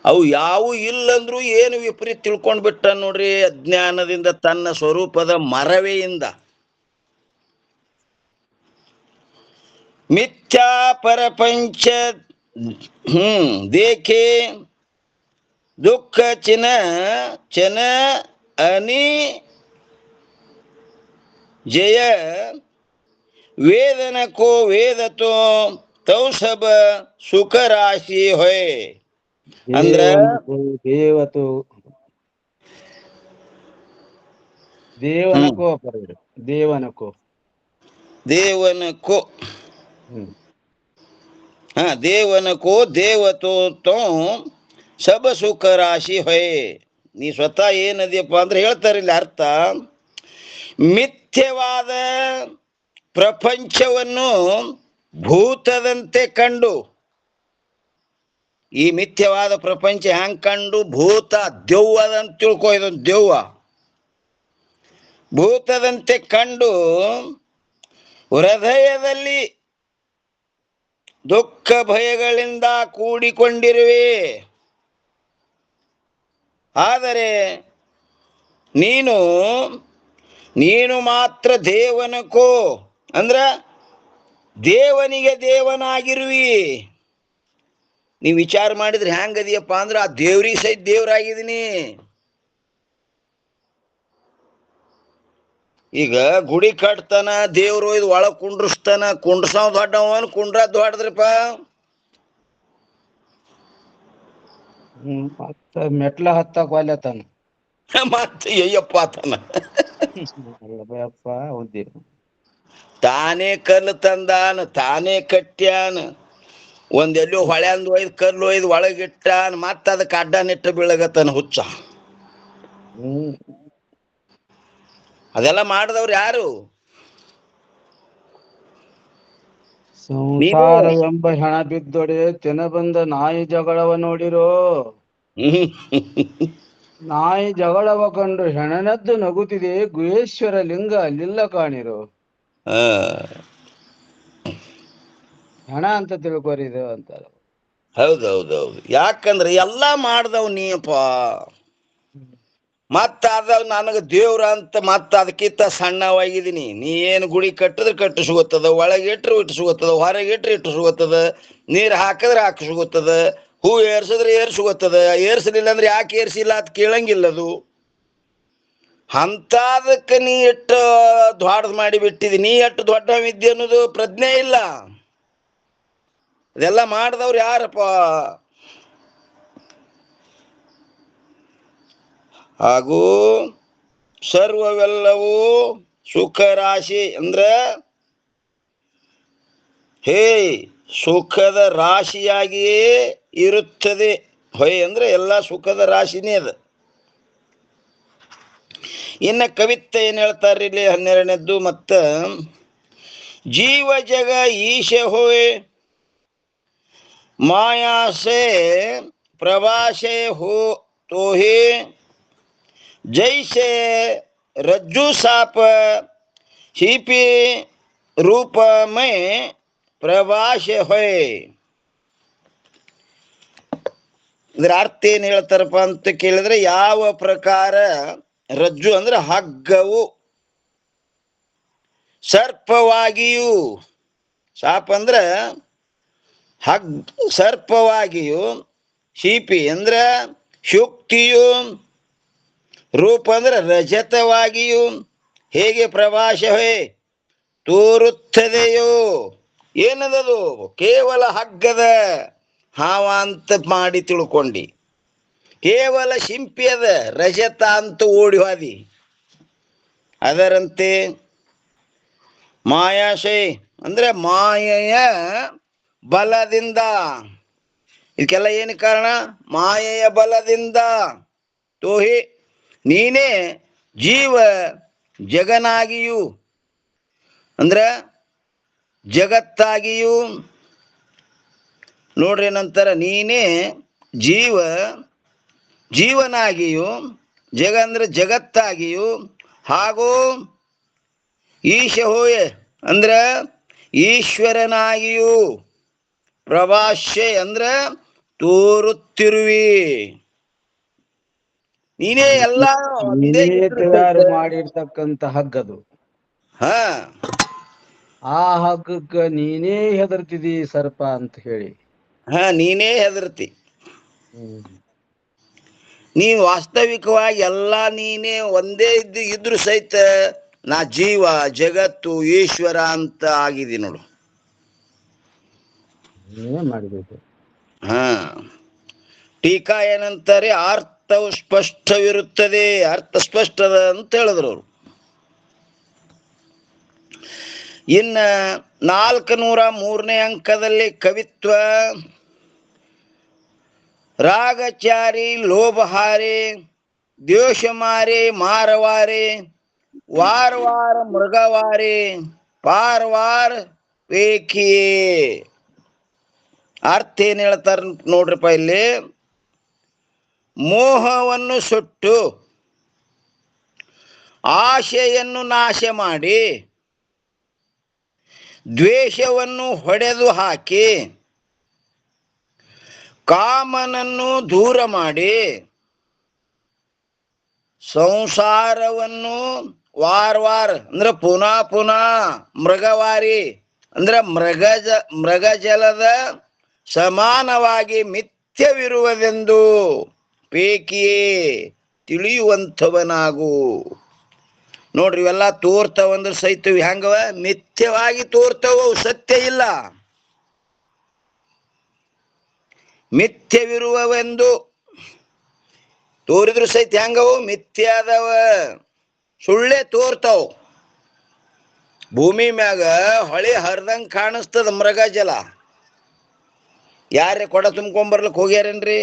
ಅವು ಯಾವು ಇಲ್ಲಂದ್ರು ಏನು ವಿಪರೀತ ತಿಳ್ಕೊಂಡ್ ಬಿಟ್ಟ ನೋಡ್ರಿ, ಅಜ್ಞಾನದಿಂದ ತನ್ನ ಸ್ವರೂಪದ ಮರವೆಯಿಂದ. ಮಿಥ್ಯಾ ಪರಪಂಚ ದೇಖೆ ದುಃಖ ಚಿನ ಚನ ಅನಿ ಜಯ ವೇದನ ಕೋ ವೇದ ತೋ ತೌ ಸಬ ಸುಖ ರಾಶಿ ಹೊಯ್. ಅಂದ್ರ ದೇವನಕೋ ದೇವನಕೋ ದೇವನಕೋ ದೇವನಕೋ ದೇವತೋ ತೋ ಸಬ ಸುಖ ರಾಶಿ ಹೊಯ್. ನೀ ಸ್ವತಃ ಏನದಿಯಪ್ಪ ಅಂದ್ರೆ ಹೇಳ್ತಾರೆ ಇಲ್ಲಿ ಅರ್ಥ. ಮಿಥ್ಯವಾದ ಪ್ರಪಂಚವನ್ನು ಭೂತದಂತೆ ಕಂಡು, ಈ ಮಿಥ್ಯವಾದ ಪ್ರಪಂಚ ಹೆಂಗ್ ಕಂಡು, ಭೂತ ದೆವ್ವದಂತ ತಿಳ್ಕೊ, ಇದೊಂದು ದೆವ್ವ. ಭೂತದಂತೆ ಕಂಡು ಹೃದಯದಲ್ಲಿ ದುಃಖ ಭಯಗಳಿಂದ ಕೂಡಿಕೊಂಡಿರುವೆ. ಆದರೆ ನೀನು ಮಾತ್ರ ದೇವನಕೋ ಅಂದ್ರ ದೇವನಿಗೆ ದೇವನಾಗಿರುವಿ. ನೀವು ವಿಚಾರ ಮಾಡಿದ್ರೆ ಹೆಂಗದಿಯಪ್ಪ ಅಂದ್ರೆ ಆ ದೇವ್ರಿಗೆ ಸಹಿತ ದೇವ್ರಾಗಿದ್ದೀನಿ. ಈಗ ಗುಡಿ ಕಟ್ತಾನ, ದೇವ್ರು ಇದು ಒಳಗ್ ಕುಂಡ್ರಸ್ತಾನ, ಕುಂಡ್ರಸಾವ್ ದೊಡ್ಡವನ್, ಕುಂಡ್ರ ದೊಡ್ಡದ್ರಪ್ಪ. ಮತ್ತ ಮೆಟ್ಲ ಹತ್ತಕ್ ಒಲ್ಲೆತಾನ, ಮತ್ತೆ ಅಯ್ಯಪ್ಪ ಆತನ. ತಾನೇ ಕಲ್ಲು ತಂದಾನ, ತಾನೇ ಕಟ್ಟ್ಯಾನ, ಒಂದೆಲ್ಲೋ ಹೊಳ್ಯಾಂದು ಒಯ್ದು ಕಲ್ಲು ಒಯ್ದು ಒಳಗಿಟ್ಟಾನ, ಮತ್ತ ಅದಕ್ಕೆ ಅಡ್ಡ ನೆಟ್ಟು ಬೀಳಗತ್ತಾನ ಹುಚ್ಚ. ಅದೆಲ್ಲ ಮಾಡಿದವ್ರು ಯಾರು? ಸಂಸಾರವೆಂಬ ಹೆಣ ಬಿದ್ದೊಡೆ ತೆನ ಬಂದ ನಾಯಿ ಜಗಳವ ನೋಡಿರೋ. ನಾಯಿ ಜಗಳವ ಕಂಡು ಹೆಣನದ್ದು ನಗುತ್ತಿದೆ, ಗುಹೇಶ್ವರ ಲಿಂಗ ಅಲ್ಲಿಲ್ಲ ಕಾಣಿರೋ. ಹೆಣ ಅಂತ ತಿಳ್ಕೊರಿದು ಅಂತಾರ. ಹೌದೌದೌದು. ಯಾಕಂದ್ರೆ ಎಲ್ಲಾ ಮಾಡ್ದವ್ ನೀಯಪ್ಪ. ಮತ್ತ ಅದ ನನಗ ದೇವ್ರ ಅಂತ ಮತ್ತ ಅದಕ್ಕಿಂತ ಸಣ್ಣವಾಗಿದ್ದೀನಿ. ನೀ ಏನು ಗುಡಿ ಕಟ್ಟಿದ್ರೆ ಕಟ್ಟಿಸ್ಕೊತದ, ಒಳಗಿಟ್ರೆ ಇಟ್ಟಿಸ್ಕೊತದ, ಹೊರಗಿಟ್ರೆ ಇಟ್ಟಿಸ್ಕೊತದ, ನೀರು ಹಾಕಿದ್ರೆ ಹಾಕಿಸ್ಕೊತದ, ಹೂ ಏರ್ಸಿದ್ರೆ ಏರ್ಸ್ಕೊತದ, ಏರ್ಸಲಿಲ್ಲ ಅಂದ್ರೆ ಯಾಕೆ ಏರ್ಸಿಲ್ಲ ಅಂತ ಕೇಳಂಗಿಲ್ಲದು. ಅಂತದಕ್ಕೆ ನೀ ಎಷ್ಟು ದೊಡ್ಡದು ಮಾಡಿ ಬಿಟ್ಟಿದಿ. ನೀ ಎಷ್ಟು ದೊಡ್ಡವಿದ್ದೆ ಅನ್ನೋದು ಪ್ರಜ್ಞೆ ಇಲ್ಲ. ಅದೆಲ್ಲ ಮಾಡಿದವ್ರು ಯಾರಪ್ಪ? ಹಾಗೂ ಸರ್ವವೆಲ್ಲವೂ ಸುಖ ರಾಶಿ ಅಂದ್ರೆ ಸುಖದ ರಾಶಿಯಾಗಿಯೇ ಇರುತ್ತದೆ. ಹೊಯ್ ಅಂದ್ರೆ ಎಲ್ಲ ಸುಖದ ರಾಶಿನೇ ಅದ. ಇನ್ನ ಕವಿತೆ ಏನ್ ಹೇಳ್ತಾರ ಇಲ್ಲಿ 12ನೇದ್ದು, ಮತ್ತ ಜೀವ ಜಗ ಈಶೆ ಹೋಯ್ ಮಾಯಾ ಸೆ ಪ್ರವಾಸೆ ಹೋ ತೋಹೆ ಜೈಸೆ ರಜ್ಜು ಸಾಪ ಶಿಪಿ ರೂಪ ಮೈ ಪ್ರವಾಸ ಹೊಯ್. ಇದ್ರ ಅರ್ಥ ಏನ್ ಹೇಳ್ತಾರಪ್ಪ ಅಂತ ಕೇಳಿದ್ರೆ, ಯಾವ ಪ್ರಕಾರ ರಜ್ಜು ಅಂದ್ರೆ ಹಗ್ಗವು ಸರ್ಪವಾಗಿಯೂ, ಸಾಪ ಅಂದ್ರ ಸರ್ಪವಾಗಿಯೂ, ಶಿಪಿ ಅಂದ್ರ ಶುಕ್ತಿಯು, ರೂಪ ಅಂದ್ರೆ ರಜತವಾಗಿಯೂ ಹೇಗೆ ಪ್ರವಾಸವೇ ತೋರುತ್ತದೆಯೋ. ಏನದದು? ಕೇವಲ ಹಗ್ಗದ ಹಾವ ಅಂತ ಮಾಡಿ ತಿಳ್ಕೊಂಡಿ, ಕೇವಲ ಶಿಂಪಿ ಅದ ರಜತ ಅಂತ ಓಡಿ ಹೋದಿ. ಅದರಂತೆ ಮಾಯಾಶಯ ಅಂದ್ರೆ ಮಾಯೆಯ ಬಲದಿಂದ, ಇದಕ್ಕೆಲ್ಲ ಏನು ಕಾರಣ? ಮಾಯೆಯ ಬಲದಿಂದ. ತೋಹಿ ನೀನೇ ಜೀವ ಜಗನಾಗಿಯೂ ಅಂದ್ರ ಜಗತ್ತಾಗಿಯೂ ನೋಡ್ರಿ ನಂತರ ನೀನೇ ಜೀವ ಜೀವನಾಗಿಯೂ ಜಗ ಅಂದ್ರೆ ಜಗತ್ತಾಗಿಯೂ ಹಾಗೂ ಈಶ ಹೋಯೆ ಅಂದ್ರ ಈಶ್ವರನಾಗಿಯೂ ಪ್ರಭಾಷ್ಯ ಅಂದ್ರ ತೋರುತ್ತಿರುವಿ. ನೀನೇ ಎಲ್ಲ ಒಂದೇ ನೀನೇ ಇದ್ರು ತಯಾರು ಸಹಿತ ಮಾಡಿರ್ತಕ್ಕಂತ ಹಗ್ಗದು. ಹಾ ಆ ಹಗ್ಗಕ್ಕ ನೀನೇ ಹೆದರ್ತಿದಿ ಸರ್ಪ ಅಂತ ಹೇಳಿ. ಹಾ ನೀನೇ ಹೆದರ್ತಿ. ಹ್ಮ್ ನೀನ್ ವಾಸ್ತವಿಕವಾಗಿ ಎಲ್ಲ ನೀನೇ ಒಂದೇ ಇದ್ರು ಸಹಿತ ನಾ ಜೀವ ಜಗತ್ತು ಈಶ್ವರ ಅಂತ ಆಗಿದೆ ನೋಡು. ನೀನೇ ಮಾಡಿಬೇಕು. ಹಾ ಟೀಕಾ ಏನಂತಾರೆ, ಅರ್ಥವು ಸ್ಪಷ್ಟವಿರುತ್ತದೆ, ಅರ್ಥ ಸ್ಪಷ್ಟದ ಅಂತ ಹೇಳಿದ್ರು ಅವರು. ಇನ್ನ 403ನೇ ಅಂಕದಲ್ಲಿ ಕವಿತ್ವ ರಾಗಚಾರಿ ಲೋಭಹಾರಿ ದ್ವೇಷಮಾರಿ ಮಾರವಾರಿ ವಾರ ಮೃಗವಾರಿ ಪಾರ್ವಾರ ವೇಖಿಯೇ. ಅರ್ಥ ಏನ್ ಹೇಳ್ತಾರ ನೋಡ್ರಿಪ್ಪ ಇಲ್ಲಿ. ಮೋಹವನ್ನು ಸುಟ್ಟು ಆಶೆಯನ್ನು ನಾಶ ಮಾಡಿ ದ್ವೇಷವನ್ನು ಹೊಡೆದು ಹಾಕಿ ಕಾಮನನ್ನು ದೂರ ಮಾಡಿ ಸಂಸಾರವನ್ನು ವಾರ ಅಂದ್ರೆ ಪುನಃ ಮೃಗವಾರಿ ಅಂದ್ರೆ ಮೃಗಜಲದ ಸಮಾನವಾಗಿ ಮಿಥ್ಯವಿರುವುದೆಂದು ಪೇಕಿಯೇ ತಿಳಿಯುವಂಥವನಾಗು. ನೋಡ್ರಿ ಇವೆಲ್ಲ ತೋರ್ತಾವಂದ್ರೆ ಸಹಿತ ಹೆಂಗವ ಮಿಥ್ಯವಾಗಿ ತೋರ್ತವ, ಸತ್ಯ ಇಲ್ಲ. ಮಿಥ್ಯವಿರುವವೆಂದು ತೋರಿದ್ರು ಸಹಿತ ಹೆಂಗವು ಮಿಥ್ಯಾದವ, ಸುಳ್ಳೇ ತೋರ್ತಾವ. ಭೂಮಿ ಮ್ಯಾಗ ಹೊಳೆ ಹರಿದಂಗ ಕಾಣಿಸ್ತದ ಮೃಗ ಜಲ. ಯಾರೇ ಕೊಡ ತುಂಬ್ಕೊಂಬರ್ಲಿಕ್ಕೆ ಹೋಗ್ಯಾರೇನ್ರಿ?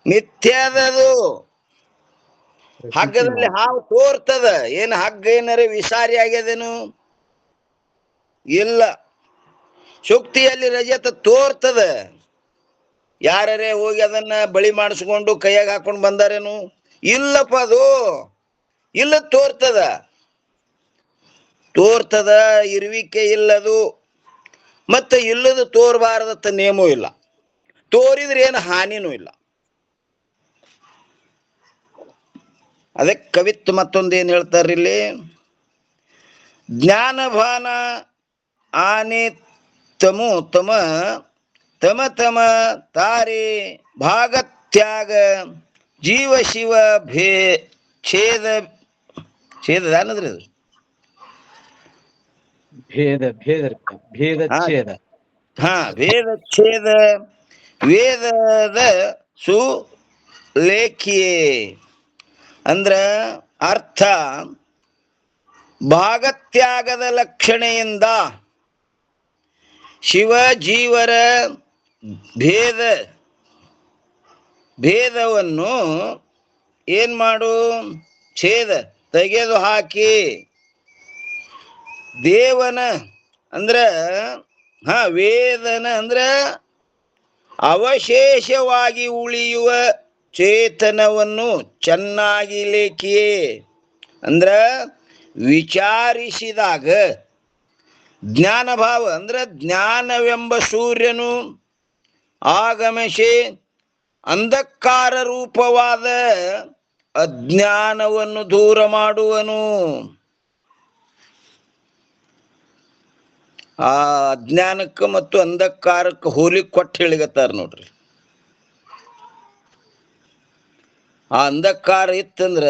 ಮಿಥ್ಯಾದದು. ಹಗ್ಗದಲ್ಲಿ ಹಾವು ತೋರ್ತದ, ಏನ್ ಹಗ್ಗ ಏನಾರ ವಿಸಾರಿ ಆಗ್ಯದೇನು? ಇಲ್ಲ. ಶುಕ್ತಿಯಲ್ಲಿ ರಜತ ತೋರ್ತದ, ಯಾರೇ ಹೋಗಿ ಅದನ್ನ ಬಳಿ ಮಾಡಿಸ್ಕೊಂಡು ಕೈಯಾಗ ಹಾಕೊಂಡು ಬಂದಾರೇನು? ಇಲ್ಲಪ್ಪ, ಅದು ಇಲ್ಲ ತೋರ್ತದ ಇರುವಿಕೆ ಇಲ್ಲದು. ಮತ್ತೆ ಇಲ್ಲದು ತೋರಬಾರದತ್ತ ನೇಮೂ ಇಲ್ಲ, ತೋರಿದ್ರೆ ಏನು ಹಾನಿನೂ ಇಲ್ಲ. ಅದಕ್ಕೆ ಕವಿತ್ವ ಮತ್ತೊಂದು ಏನ್ ಹೇಳ್ತಾರ ಇಲ್ಲಿ, ಜ್ಞಾನಭಾನ ಆನೆ ತಮು ತಮ ತಮ ತಮ ತಾರೆ ಭಾಗತ್ಯಾಗ ಜೀವ ಶಿವ ಛೇದ ಅನ್ನದ್ರಿ ಅದು ಭೇದಚ್ಛೇದ. ಹಾ ಛೇದ ವೇದದ ಸುಲೇಖಿಯೇ. ಅಂದ್ರ ಅರ್ಥ ಭಾಗತ್ಯಾಗದ ಲಕ್ಷಣೆಯಿಂದ ಶಿವ ಜೀವರ ಭೇದವನ್ನು ಏನ್ ಮಾಡು, ಛೇದ ತೆಗೆದು ಹಾಕಿ ದೇವನ ಅಂದ್ರ ವೇದನ ಅಂದ್ರ ಅವಶೇಷವಾಗಿ ಉಳಿಯುವ ಚೇತನವನ್ನು ಚೆನ್ನಾಗಿ ಲೇಖಿಯೇ. ಅಂದ್ರ ವಿಚಾರಿಸಿದಾಗ ಜ್ಞಾನಭಾವ ಅಂದ್ರ ಜ್ಞಾನವೆಂಬ ಸೂರ್ಯನು ಆಗಮಿಸಿ ಅಂಧಕಾರ ರೂಪವಾದ ಅಜ್ಞಾನವನ್ನು ದೂರ ಮಾಡುವನು. ಆ ಅಜ್ಞಾನಕ್ಕೆ ಮತ್ತು ಅಂಧಕಾರಕ್ಕೆ ಹೋಲಿ ಕೊಟ್ಟು ಹೇಳಿಗತ್ತಾರ ನೋಡ್ರಿ. ಆ ಅಂಧಕಾರ ಇತ್ತಂದ್ರ,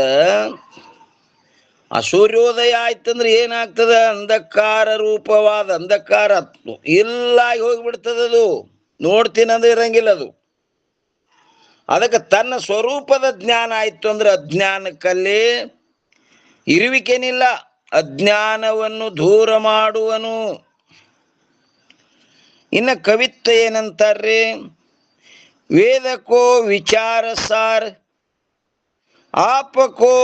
ಆ ಸೂರ್ಯೋದಯ ಆಯ್ತಂದ್ರೆ ಏನಾಗ್ತದ, ಅಂಧಕಾರ ರೂಪವಾದ ಅಂಧಕಾರ ಇಲ್ಲಾಗಿ ಹೋಗ್ಬಿಡ್ತದದು. ನೋಡ್ತೀನಂದ್ರೆ ಇರಂಗಿಲ್ಲ ಅದು. ಅದಕ್ಕೆ ತನ್ನ ಸ್ವರೂಪದ ಜ್ಞಾನ ಆಯ್ತು ಅಂದ್ರೆ ಅಜ್ಞಾನಕ್ಕಲ್ಲಿ ಇರುವಿಕೆನಿಲ್ಲ, ಅಜ್ಞಾನವನ್ನು ದೂರ ಮಾಡುವನು. ಇನ್ನ ಕವಿತ್ವ ಏನಂತಾರ್ರಿ, ವೇದಕೋ ವಿಚಾರ ಸಾರ್ आपको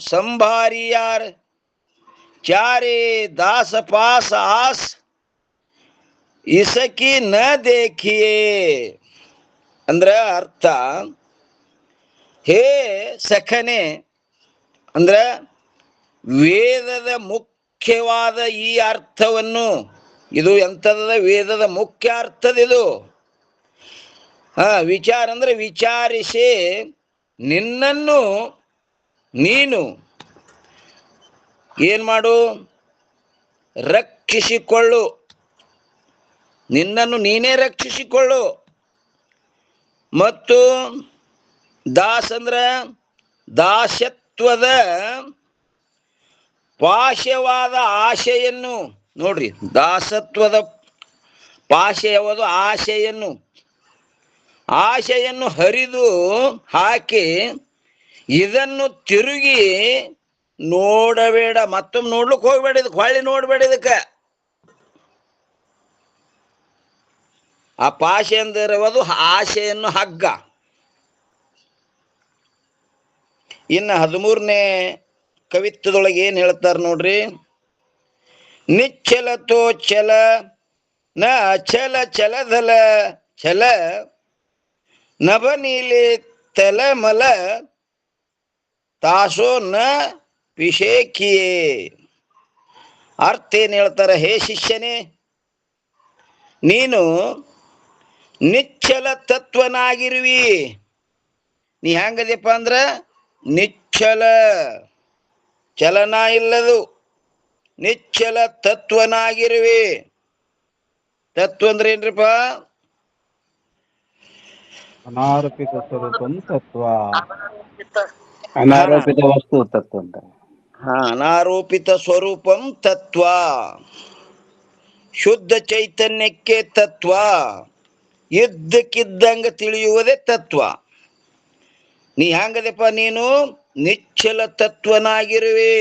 संभारियार चारे दास पास आस ಇಸಕಿ ನ ದೇಖಿಯೇ ಅಂದ್ರ ಅರ್ಥ, ಹೇ ಸಖನೆ ಅಂದ್ರ ವೇದದ ಮುಖ್ಯವಾದ ಈ ಅರ್ಥವನ್ನು, ಇದು ಎಂಥದ ವೇದದ ಮುಖ್ಯ ಅರ್ಥದಿದು. ವಿಚಾರ ಅಂದ್ರೆ ವಿಚಾರಿಸಿ ನಿನ್ನನ್ನು ನೀನು ಏನ್ ಮಾಡು, ರಕ್ಷಿಸಿಕೊಳ್ಳು, ನಿನ್ನನ್ನು ನೀನೇ ರಕ್ಷಿಸಿಕೊಳ್ಳು. ಮತ್ತು ದಾಸ್ ಅಂದ್ರ ದಾಸ್ಯತ್ವದ ಪಾಶವಾದ ಆಶೆಯನ್ನು ನೋಡ್ರಿ, ದಾಸತ್ವದ ಪಾಶ ಯಾವುದು, ಆಶೆಯನ್ನು ಹರಿದು ಹಾಕಿ ಇದನ್ನು ತಿರುಗಿ ನೋಡಬೇಡ, ಮತ್ತೊಮ್ಮೆ ನೋಡ್ಲಿಕ್ಕೆ ಹೋಗ್ಬೇಡ, ಇದಕ್ಕೆ ಹೊಳ್ಳಿ ನೋಡ್ಬೇಡ. ಇದಕ್ಕೆ ಆ ಪಾಶ ಎಂದಿರುವುದು ಆಶೆಯನ್ನು ಹಗ್ಗ. ಇನ್ನು 13ನೇ ಕವಿತ್ವದೊಳಗೆ ಏನ್ ಹೇಳ್ತಾರ ನೋಡ್ರಿ, ನಿಶ್ಚಲತೋ ಚಲ ನ ಅಚಲ ಚಲದಲ ಚಲ ನಭನೀಲಿ ತಲಮಲ ತಾಸೋ ನ ವಿಷೇಕಿಯೇ. ಅರ್ಥ ಏನ್ ಹೇಳ್ತಾರ, ಹೇ ಶಿಷ್ಯನೇ, ನೀನು ನಿಶ್ಚಲ ತತ್ವನಾಗಿರುವಿ. ನೀ ಹೆಂಗದಪ್ಪ ಅಂದ್ರ ನಿಶ್ಚಲ, ಚಲನ ಇಲ್ಲದು, ನಿಶ್ಚಲ ತತ್ವನಾಗಿರುವಿ. ತತ್ವ ಅಂದ್ರೆ ಏನ್ರಿಪ್ಪ? ಅನಾರೋಪಿತ ಸ್ವರೂಪಂ ತತ್ವ, ಅನಾರೋಪಿತ ವಸ್ತು ತತ್ವ ಅಂತ. ಅನಾರೋಪಿತ ಸ್ವರೂಪಂ ತತ್ವ, ಶುದ್ಧ ಚೈತನ್ಯಕ್ಕೆ ತತ್ವ, ಇದ್ದಕ್ಕಿದ್ದಂಗ ತಿಳಿಯುವುದೇ ತತ್ವ. ನೀ ಹೆಂಗದಪ್ಪ, ನೀನು ನಿಶ್ಚಲ ತತ್ವನಾಗಿರುವೆ.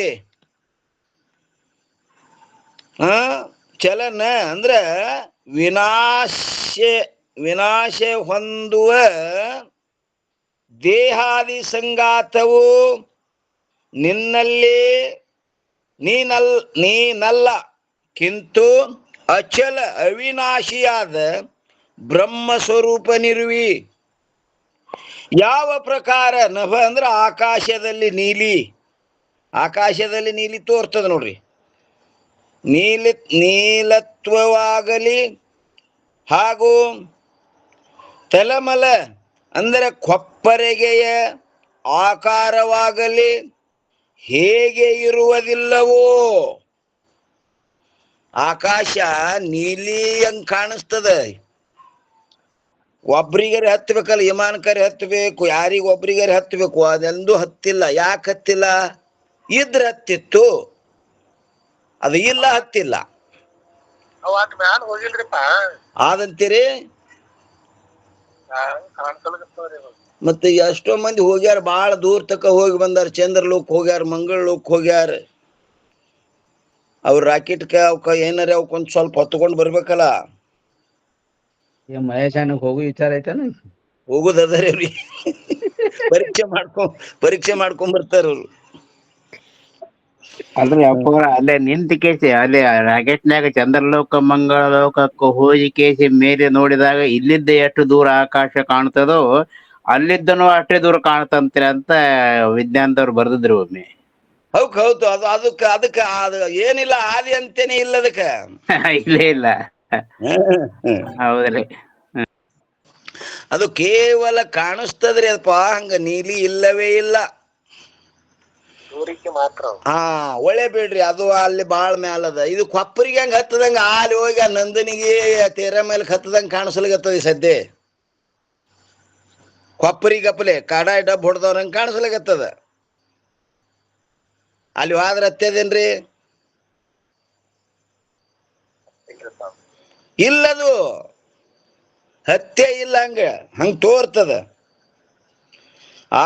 ಚಲನ ಅಂದ್ರ ವಿನಾಶ ಹೊಂದುವ ದೇಹಾದಿ ಸಂಗಾತವು ನಿನ್ನಲ್ಲಿ ನೀನಲ್ಲ, ಕಿಂತು ಅಚಲ ಅವಿನಾಶಿಯಾದ ಬ್ರಹ್ಮ ಸ್ವರೂಪನಿರುವಿ. ಯಾವ ಪ್ರಕಾರ? ನಭ ಅಂದ್ರ ಆಕಾಶದಲ್ಲಿ ನೀಲಿ, ಆಕಾಶದಲ್ಲಿ ನೀಲಿ ತೋರ್ತದ ನೋಡ್ರಿ. ನೀಲತ್ವವಾಗಲಿ ಹಾಗೂ ತಲಮಲ ಅಂದರೆ ಕೊಪ್ಪರೆಗೆಯ ಆಕಾರವಾಗಲಿ ಹೇಗೆ ಇರುವುದಿಲ್ಲವೋ. ಆಕಾಶ ನೀಲಿ ಹಂಗ್ ಕಾಣಿಸ್ತದ. ಒಬ್ರಿಗರೆ ಹತ್ಬೇಕಲ್ಲ, ವಿಮಾನಕರೆ ಹತ್ಬೇಕು, ಯಾರಿಗ ಒಬ್ರಿಗರೆ ಹತ್ಬೇಕು, ಅದೆಂದೂ ಹತ್ತಿಲ್ಲ. ಯಾಕೆ ಹತ್ತಿಲ್ಲ? ಇದ್ರ ಹತ್ತಿತ್ತು, ಅದು ಇಲ್ಲ, ಹತ್ತಿಲ್ಲ. ಆದಂತೀರಿ. ಮತ್ತೆ ಎಷ್ಟೋ ಮಂದಿ ಹೋಗ್ಯಾರ, ಬಹಳ ದೂರ ತಕ ಹೋಗಿ ಬಂದಾರ. ಚಂದ್ರಲೋಕ್ ಹೋಗ್ಯಾರ, ಮಂಗಳಲೋಕ್ ಹೋಗ್ಯಾರ. ಅವ್ರ ರಾಕೆಟ್ ಅವಕ್ಕ ಏನಾರ ಅವಕ್ಕೊಂದ್ ಸ್ವಲ್ಪ ಹೊತ್ಕೊಂಡ್ ಬರ್ಬೇಕಲ್ಲ. ಮಹೇಶನಗ್ ಹೋಗು ವಿಚಾರ ಐತೇನ? ಹೋಗುದದರಿ ಅವ್ರಿಗೆ. ಪರೀಕ್ಷೆ ಮಾಡ್ಕೊಂಡ್ ಬರ್ತಾರ ಅವ್ರು. ಅಂದ್ರೆ ಅಪ್ಪ ಅಲ್ಲೇ ನಿಂತ ಕೇಸಿ ಅಲ್ಲೇ ರಾಕೆಟ್ನ್ಯಾಗ ಚಂದ್ರಲೋಕ ಮಂಗಳಲೋಕಕ್ಕೆ ಹೋಗಿ ಕೇಸಿ ಮೇಲೆ ನೋಡಿದಾಗ ಇಲ್ಲಿದ್ದ ಎಷ್ಟು ದೂರ ಆಕಾಶ ಕಾಣ್ತದೋ ಅಲ್ಲಿದ್ದನು ಅಷ್ಟೇ ದೂರ ಕಾಣ್ತಂತೀರ ಅಂತ ವಿಜ್ಞಾನದವ್ರು ಬರ್ದಿದ್ರು ಒಮ್ಮೆ. ಹೌದು. ಅದಕ್ಕ ಅದು ಏನಿಲ್ಲ, ಆದಿ ಅಂತೇನೆ ಇಲ್ಲ ಅದಕ್ಕ. ಇಲ್ಲೇ ಇಲ್ಲ. ಹೌದ್ರಿ. ಅದು ಕೇವಲ ಕಾಣಿಸ್ತದ್ರಿ ಅದಪ್ಪ, ಹಂಗ ನೀಲಿ ಇಲ್ಲವೇ ಇಲ್ಲ. ಒಳ್ಳೆ ಬಿಡ್ರಿ, ಅದು ಅಲ್ಲಿ ಬಾಳ ಮ್ಯಾಲದ. ಇದು ಕೊಪ್ಪರಿಗೆ ಹಂಗ ಹತ್ತದಂಗ ಅಲ್ಲಿ ಹೋಗಿ ಆ ನಂದನಿಗೆ ತೇರ ಮೇಲೆ ಹತ್ತದಂಗ ಕಾಣಿಸ್ಲಿಗತ್ತದ. ಸದ್ಯ ಕೊಪ್ಪರಿಗಪ್ಪಲೆ ಕಾಡಾಯಿ ಡಬ್ ಹೊಡೆದವ್ರಂಗ ಕಾಣಿಸ್ಲಿಗತ್ತದ. ಅಲ್ಲಿ ಹೋದ್ರ ಹತ್ತದೇನ್ರಿ? ಇಲ್ಲದು ಹತ್ಯೆ ಇಲ್ಲ, ಹಂಗ ತೋರ್ತದ.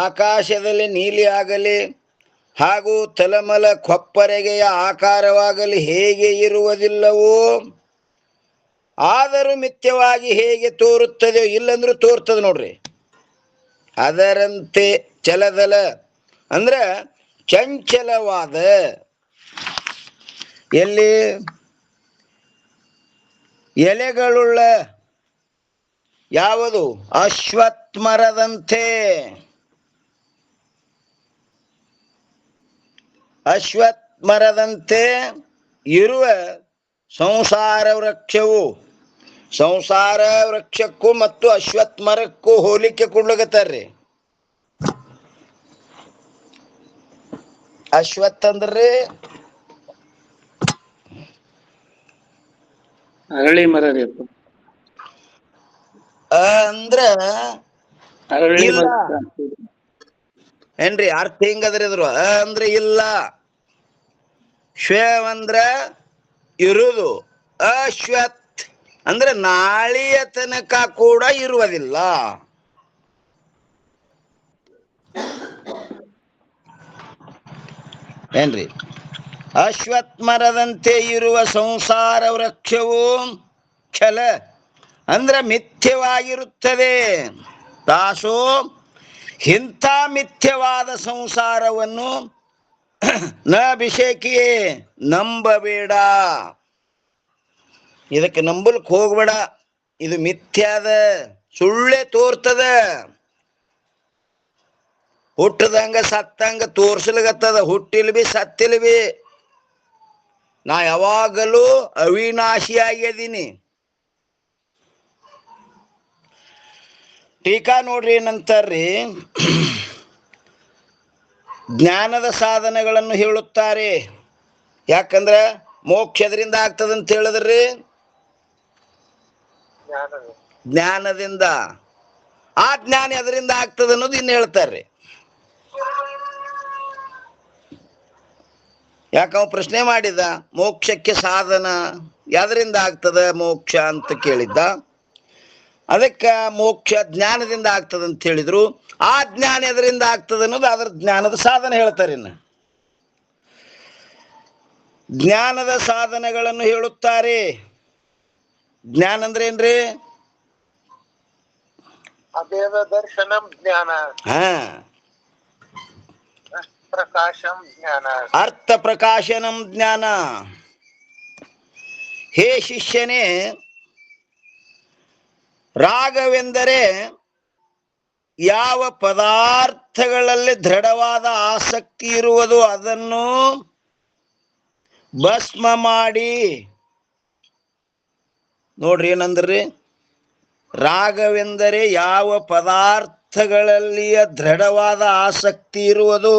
ಆಕಾಶದಲ್ಲಿ ನೀಲಿ ಆಗಲಿ ಹಾಗೂ ತಲಮಲ ಕೊಪ್ಪರೆಗೆಯ ಆಕಾರವಾಗಲಿ ಹೇಗೆ ಇರುವುದಿಲ್ಲವೋ, ಆದರೂ ಮಿಥ್ಯವಾಗಿ ಹೇಗೆ ತೋರುತ್ತದೆ, ಇಲ್ಲಂದ್ರೂ ತೋರ್ತದ ನೋಡ್ರಿ. ಅದರಂತೆ ಚಲದಲ ಅಂದ್ರ ಚಂಚಲವಾದ, ಎಲ್ಲಿ ಎಲೆಗಳುಳ್ಳ ಯಾವುದು? ಅಶ್ವತ್ಥ ಮರದಂತೆ. ಅಶ್ವತ್ಥ ಮರದಂತೆ ಇರುವ ಸಂಸಾರ ವೃಕ್ಷವು, ಸಂಸಾರ ವೃಕ್ಷಕ್ಕೂ ಮತ್ತು ಅಶ್ವತ್ಥ ಮರಕ್ಕೂ ಹೋಲಿಕೆ ಕೊಡ್ಲಕತ್ತಾರ್ರಿ. ಅಶ್ವತ್ಥ ಅಂದ್ರಿ ಅರಳಿ ಮರ ರೀ. ಅಂದ್ರ ಅರಳಿ ಇಲ್ಲ ಮರ ಏನ್ರಿ? ಅರ್ಥ ಹಿಂಗದ್ರಿ ಇದ್ರು. ಅಂದ್ರೆ ಇಲ್ಲ, ಶ್ವ ಅಂದ್ರ ಇರುವುದು, ಅಶ್ವತ್ಥ ಅಂದ್ರೆ ನಾಳೆಯ ತನಕ ಕೂಡ ಇರುವುದಿಲ್ಲ. ಏನ್ರಿ? ಅಶ್ವತ್ಥ ಮರದಂತೆ ಇರುವ ಸಂಸಾರ ವೃಕ್ಷವು ಛಲ ಅಂದ್ರೆ ಮಿಥ್ಯವಾಗಿರುತ್ತದೆ. ತಾಸು ಇಂಥ ಮಿಥ್ಯವಾದ ಸಂಸಾರವನ್ನು ನ ಅಭಿಷೇಕಿಯೇ ನಂಬಬೇಡ. ಇದಕ್ಕೆ ನಂಬಲ್ಕ್ ಹೋಗ್ಬೇಡ. ಇದು ಮಿಥ್ಯಾದ, ಸುಳ್ಳೆ ತೋರ್ತದ. ಹುಟ್ಟದಂಗ ಸತ್ತಂಗ ತೋರ್ಸ್ಲಿಗತ್ತದ. ಹುಟ್ಟಿಲ್ ಬಿ ಸತ್ತಿಲ್ ಬಿ ನಾ ಯಾವಾಗಲೂ ಅವಿನಾಶಿಯಾಗಿದ್ದೀನಿ. ಟೀಕಾ ನೋಡ್ರಿ ಏನಂತಾರ್ರಿ, ಜ್ಞಾನದ ಸಾಧನಗಳನ್ನು ಹೇಳುತ್ತಾರೆ. ಯಾಕಂದ್ರ ಮೋಕ್ಷ ಎದರಿಂದ ಆಗ್ತದಂತ ಹೇಳಿದ್ರಿ? ಜ್ಞಾನದಿಂದ. ಆ ಜ್ಞಾನ ಎದರಿಂದ ಆಗ್ತದ ಅನ್ನೋದು ಇನ್ನು ಹೇಳ್ತಾರ್ರಿ. ಯಾಕವ ಪ್ರಶ್ನೆ ಮಾಡಿದ, ಮೋಕ್ಷಕ್ಕೆ ಸಾಧನ ಯಾವ್ದರಿಂದ ಆಗ್ತದ ಮೋಕ್ಷ ಅಂತ ಕೇಳಿದ್ದ. ಅದಕ್ಕ ಮೋಕ್ಷ ಜ್ಞಾನದಿಂದ ಆಗ್ತದಂತ ಹೇಳಿದ್ರು. ಆ ಜ್ಞಾನ ಎದರಿಂದ ಆಗ್ತದ ಅನ್ನೋದು ಅದರ ಜ್ಞಾನದ ಸಾಧನ ಹೇಳ್ತಾರೆ. ಇನ್ನು ಜ್ಞಾನದ ಸಾಧನಗಳನ್ನು ಹೇಳುತ್ತಾರೆ. ಜ್ಞಾನ ಅಂದ್ರೆ ಏನ್ರಿ? ಅದೇವ ದರ್ಶನಂ ಜ್ಞಾನ, ಪ್ರಕಾಶಂ ಜ್ಞಾನ, ಅರ್ಥ ಪ್ರಕಾಶನಂ ಜ್ಞಾನ. ಹೇ ಶಿಷ್ಯನೇ, ರಾಗವೆಂದರೆ ಯಾವ ಪದಾರ್ಥಗಳಲ್ಲಿ ದೃಢವಾದ ಆಸಕ್ತಿ ಇರುವುದು ಅದನ್ನು ಭಸ್ಮ ಮಾಡಿ. ನೋಡ್ರಿ ಏನಂದ್ರಿ? ರಾಗವೆಂದರೆ ಯಾವ ಪದಾರ್ಥಗಳಲ್ಲಿಯ ದೃಢವಾದ ಆಸಕ್ತಿ ಇರುವುದು,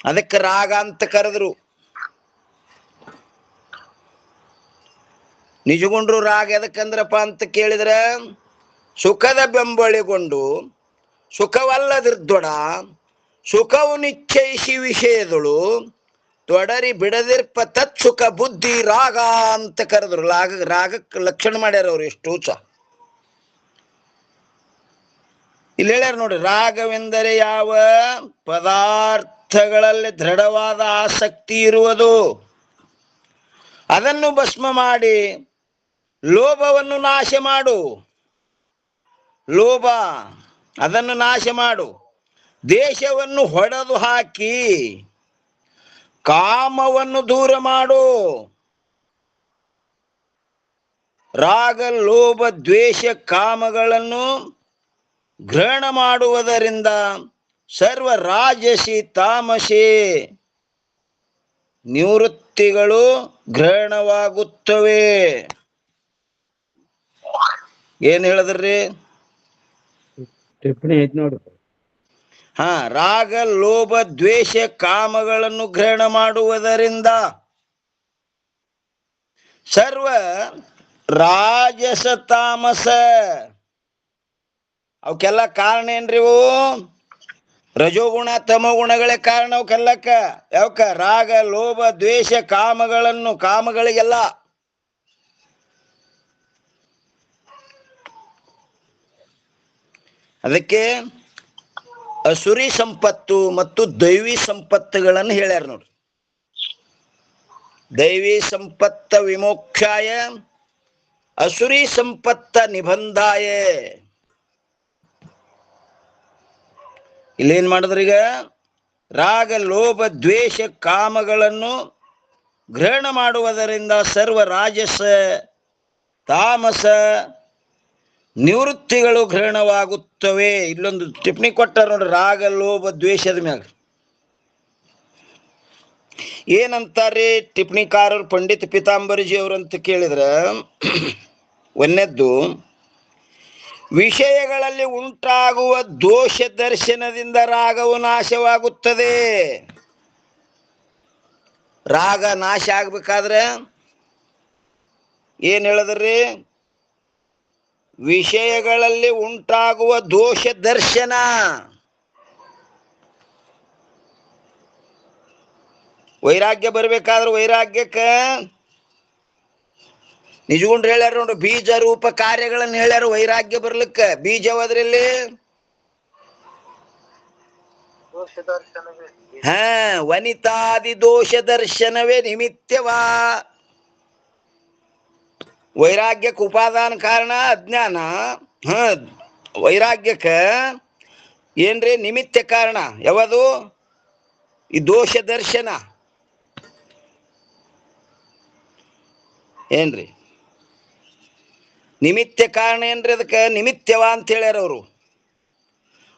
ಅದಕ್ಕೆ ರಾಗ ಅಂತ ಕರೆದ್ರು. ನಿಜಗೊಂಡ್ರು ರಾಗ ಎದಕ್ಕಂದ್ರಪ್ಪ ಅಂತ ಕೇಳಿದ್ರೆ, ಸುಖದ ಬೆಂಬಳಿಗೊಂಡು ಸುಖವಲ್ಲದಿರ್ದೊಡ ಸುಖವು ನಿಶ್ಚಯಿಸಿ ವಿಷಯದಳು ತೊಡರಿ ಬಿಡದಿರ್ಪ ತತ್ ಸುಖ ಬುದ್ಧಿ ರಾಗ ಅಂತ ಕರೆದ್ರು. ರಾಗಕ್ಕೆ ಲಕ್ಷಣ ಮಾಡ್ಯಾರ ಅವ್ರು. ಎಷ್ಟು ಸಹ ಇಲ್ಲಿ ಹೇಳ್ಯಾರ ನೋಡ್ರಿ, ರಾಗವೆಂದರೆ ಯಾವ ಪದಾರ್ಥಗಳಲ್ಲಿ ದೃಢವಾದ ಆಸಕ್ತಿ ಇರುವುದು ಅದನ್ನು ಭಸ್ಮ ಮಾಡಿ ಲೋಭವನ್ನು ನಾಶ ಮಾಡು. ಲೋಭ ಅದನ್ನು ನಾಶ ಮಾಡು. ದೇಶವನ್ನು ಹೊಡೆದು ಹಾಕಿ ಕಾಮವನ್ನು ದೂರ ಮಾಡು. ರಾಗ ಲೋಭ ದ್ವೇಷ ಕಾಮಗಳನ್ನು ಗ್ರಹಣ ಮಾಡುವುದರಿಂದ ಸರ್ವ ರಾಜಸಿ ತಾಮಸಿ ನಿವೃತ್ತಿಗಳು ಗ್ರಹಣವಾಗುತ್ತವೆ. ಏನ್ ಹೇಳಿದ್ರಿ? ಟಿಪ್ಪಣಿ ಐತಿ ನೋಡ್ರಿ. ರಾಗ ಲೋಭ ದ್ವೇಷ ಕಾಮಗಳನ್ನು ಗ್ರಹಣ ಮಾಡುವುದರಿಂದ ಸರ್ವ ರಾಜಸ ತಾಮಸ, ಅವಕ್ಕೆಲ್ಲ ಕಾರಣ ಏನ್ರಿ? ಇವು ರಜೋಗುಣ ತಮಗುಣಗಳೇ ಕಾರಣ ಅವಕ್ಕೆಲ್ಲಕ್ಕ. ಯಾವಕ್ಕ? ರಾಗ ಲೋಭ ದ್ವೇಷ ಕಾಮಗಳನ್ನು, ಕಾಮಗಳಿಗೆಲ್ಲ. ಅದಕ್ಕೆ ಅಸುರಿ ಸಂಪತ್ತು ಮತ್ತು ದೈವಿ ಸಂಪತ್ತುಗಳನ್ನು ಹೇಳ್ಯಾರ ನೋಡ್ರಿ. ದೈವಿ ಸಂಪತ್ತ ವಿಮೋಕ್ಷಾಯ, ಅಸುರಿ ಸಂಪತ್ತ ನಿಬಂಧಾಯ. ಇಲ್ಲೇನ್ ಮಾಡಿದ್ರೀಗ? ರಾಗ ಲೋಭ ದ್ವೇಷ ಕಾಮಗಳನ್ನು ಗ್ರಹಣ ಮಾಡುವುದರಿಂದ ಸರ್ವ ರಾಜಸ ತಾಮಸ ನಿವೃತ್ತಿಗಳು ಗ್ರಹಣವಾಗುತ್ತವೆ. ಇಲ್ಲೊಂದು ಟಿಪ್ಪಣಿ ಕೊಟ್ಟಾರ ನೋಡ್ರಿ, ರಾಗ ಲೋಭ ದ್ವೇಷದ ಮ್ಯಾಗ ಏನಂತಾರ್ರಿ ಟಿಪ್ಪಣಿಕಾರರು, ಪಂಡಿತ್ ಪೀತಾಂಬರಜಿ ಅವರಂತ ಕೇಳಿದ್ರ, ಒಂದನೇದ್ದು ವಿಷಯಗಳಲ್ಲಿ ಉಂಟಾಗುವ ದೋಷ ದರ್ಶನದಿಂದ ರಾಗವು ನಾಶವಾಗುತ್ತದೆ. ರಾಗ ನಾಶ ಆಗ್ಬೇಕಾದ್ರೆ ಏನ್ ಹೇಳಿದ್ರಿ? ವಿಷಯಗಳಲ್ಲಿ ಉಂಟಾಗುವ ದೋಷ ದರ್ಶನ. ವೈರಾಗ್ಯ ಬರ್ಬೇಕಾದ್ರೆ ವೈರಾಗ್ಯಕ್ಕ ನಿಜಗುಂಡ್ರು ಹೇಳ್ಯಾರ ನೋಡು, ಬೀಜ ರೂಪ ಕಾರ್ಯಗಳನ್ನ ಹೇಳ್ಯಾರ ವೈರಾಗ್ಯ ಬರ್ಲಿಕ್ಕ. ಬೀಜವಾದ್ರಲ್ಲಿ ದೋಷ ದರ್ಶನವೇ ವನಿತಾದಿ ದೋಷ ದರ್ಶನವೇ ನಿಮಿತ್ತವಾ. ವೈರಾಗ್ಯಕ್ಕೆ ಉಪಾದಾನ ಕಾರಣ ಅಜ್ಞಾನ. ವೈರಾಗ್ಯಕ್ಕ ಏನ್ರಿ ನಿಮಿತ್ತ ಕಾರಣ ಯಾವುದು? ಈ ದೋಷ ದರ್ಶನ ಏನ್ರಿ ನಿಮಿತ್ತ ಕಾರಣ ಏನ್ರಿ? ಅದಕ್ಕೆ ನಿಮಿತ್ತವ ಅಂತ ಹೇಳ್ಯಾರ ಅವರು.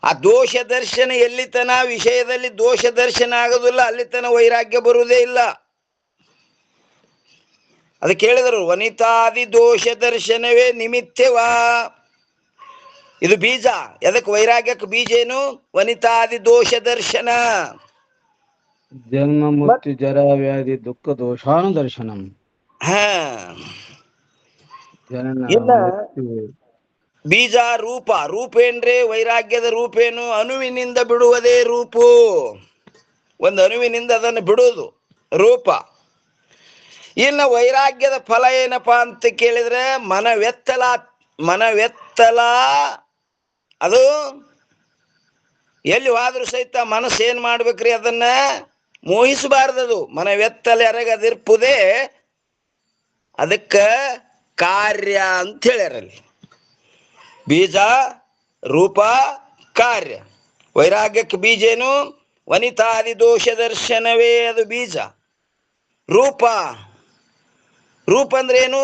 ಆ ದೋಷ ದರ್ಶನ ಎಲ್ಲಿತನ ವಿಷಯದಲ್ಲಿ ದೋಷ ದರ್ಶನ ಆಗೋದಿಲ್ಲ ಅಲ್ಲಿತನ ವೈರಾಗ್ಯ ಬರುವುದೇ ಇಲ್ಲ. ಅದಕ್ಕೆ ಹೇಳಿದರು ವನಿತಾದಿ ದೋಷ ದರ್ಶನವೇ ನಿಮಿತ್ತವಾ. ಇದು ಬೀಜ. ಎದಕ್ಕೆ? ವೈರಾಗ್ಯಕ್ಕೆ ಬೀಜ ಏನು? ವನಿತಾದಿ ದೋಷ ದರ್ಶನ. ಜನ್ಮ ಮೃತ್ಯು ಜರಾ ವ್ಯಾಧಿ ದುಃಖ ದೋಷಾನು ದರ್ಶನಂ. ಜನನ ಇಲ್ಲ ಮೃತ್ಯು. ಬೀಜ ರೂಪ. ರೂಪ ಏನ್ರಿ? ವೈರಾಗ್ಯದ ರೂಪ ಏನು? ಅಣುವಿನಿಂದ ಬಿಡುವುದೇ ರೂಪು. ಒಂದು ಅಣುವಿನಿಂದ ಅದನ್ನು ಬಿಡುವುದು ರೂಪ. ಇನ್ನು ವೈರಾಗ್ಯದ ಫಲ ಏನಪ್ಪಾ ಅಂತ ಕೇಳಿದ್ರೆ ಮನವೆತ್ತಲ. ಅದು ಎಲ್ಲಿ ಹೋದ್ರೂ ಸಹಿತ ಮನಸ್ಸು ಏನ್ ಮಾಡ್ಬೇಕ್ರಿ? ಅದನ್ನ ಮೋಹಿಸಬಾರ್ದದು. ಮನವೆತ್ತಲ ಎರಗದಿರ್ಪುದೇ ಅದಕ್ಕ ಕಾರ್ಯ ಅಂತ ಹೇಳ್ಯಾರಲ್ಲಿ. ಬೀಜ ರೂಪ ಕಾರ್ಯ. ವೈರಾಗ್ಯಕ್ಕೆ ಬೀಜ ಏನು? ವನಿತಾದಿ ದೋಷ ದರ್ಶನವೇ ಅದು ಬೀಜ. ರೂಪ ಅಂದ್ರೆ ಏನು?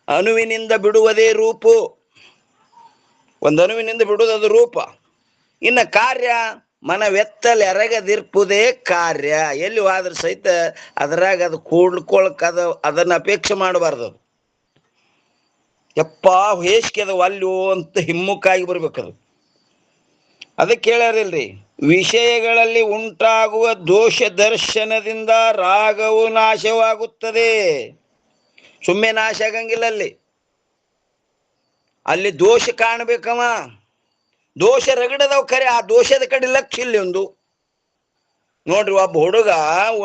ಅಣುವಿನಿಂದ ಬಿಡುವುದೇ ರೂಪು. ಒಂದು ಅಣುವಿನಿಂದ ಬಿಡುವುದು ಅದು ರೂಪ. ಇನ್ನು ಕಾರ್ಯ ಮನವೆತ್ತಲ್ ಎರಗದಿರ್ಪುದೇ ಕಾರ್ಯ. ಎಲ್ಲಿ ಹೋದ್ರ ಸಹಿತ ಅದರಾಗ ಅದು ಕೂಡ್ಕೊಳಕ್ ಅದನ್ನ ಅಪೇಕ್ಷೆ ಮಾಡಬಾರ್ದು. ಯಪ್ಪ ಹೇಸಿಗೆ ಅದು ಅಲ್ಲೋ ಅಂತ ಹಿಮ್ಮುಖಾಗಿ ಬರ್ಬೇಕದು. ಅದಕ್ಕೆ ಹೇಳ್ಯಾರಿಲ್ರಿ, ವಿಷಯಗಳಲ್ಲಿ ಉಂಟಾಗುವ ದೋಷ ದರ್ಶನದಿಂದ ರಾಗವು ನಾಶವಾಗುತ್ತದೆ. ಸುಮ್ಮನೆ ನಾಶ ಆಗಂಗಿಲ್ಲ. ಅಲ್ಲಿ ದೋಷ ಕಾಣಬೇಕವ. ದೋಷ ರಗಡದವ್ ಖರೆ, ಆ ದೋಷದ ಕಡೆ ಲಕ್ಷ್ಯ ಇಲ್ಲಿ ಒಂದು ನೋಡ್ರಿ. ಒಬ್ಬ ಹುಡುಗ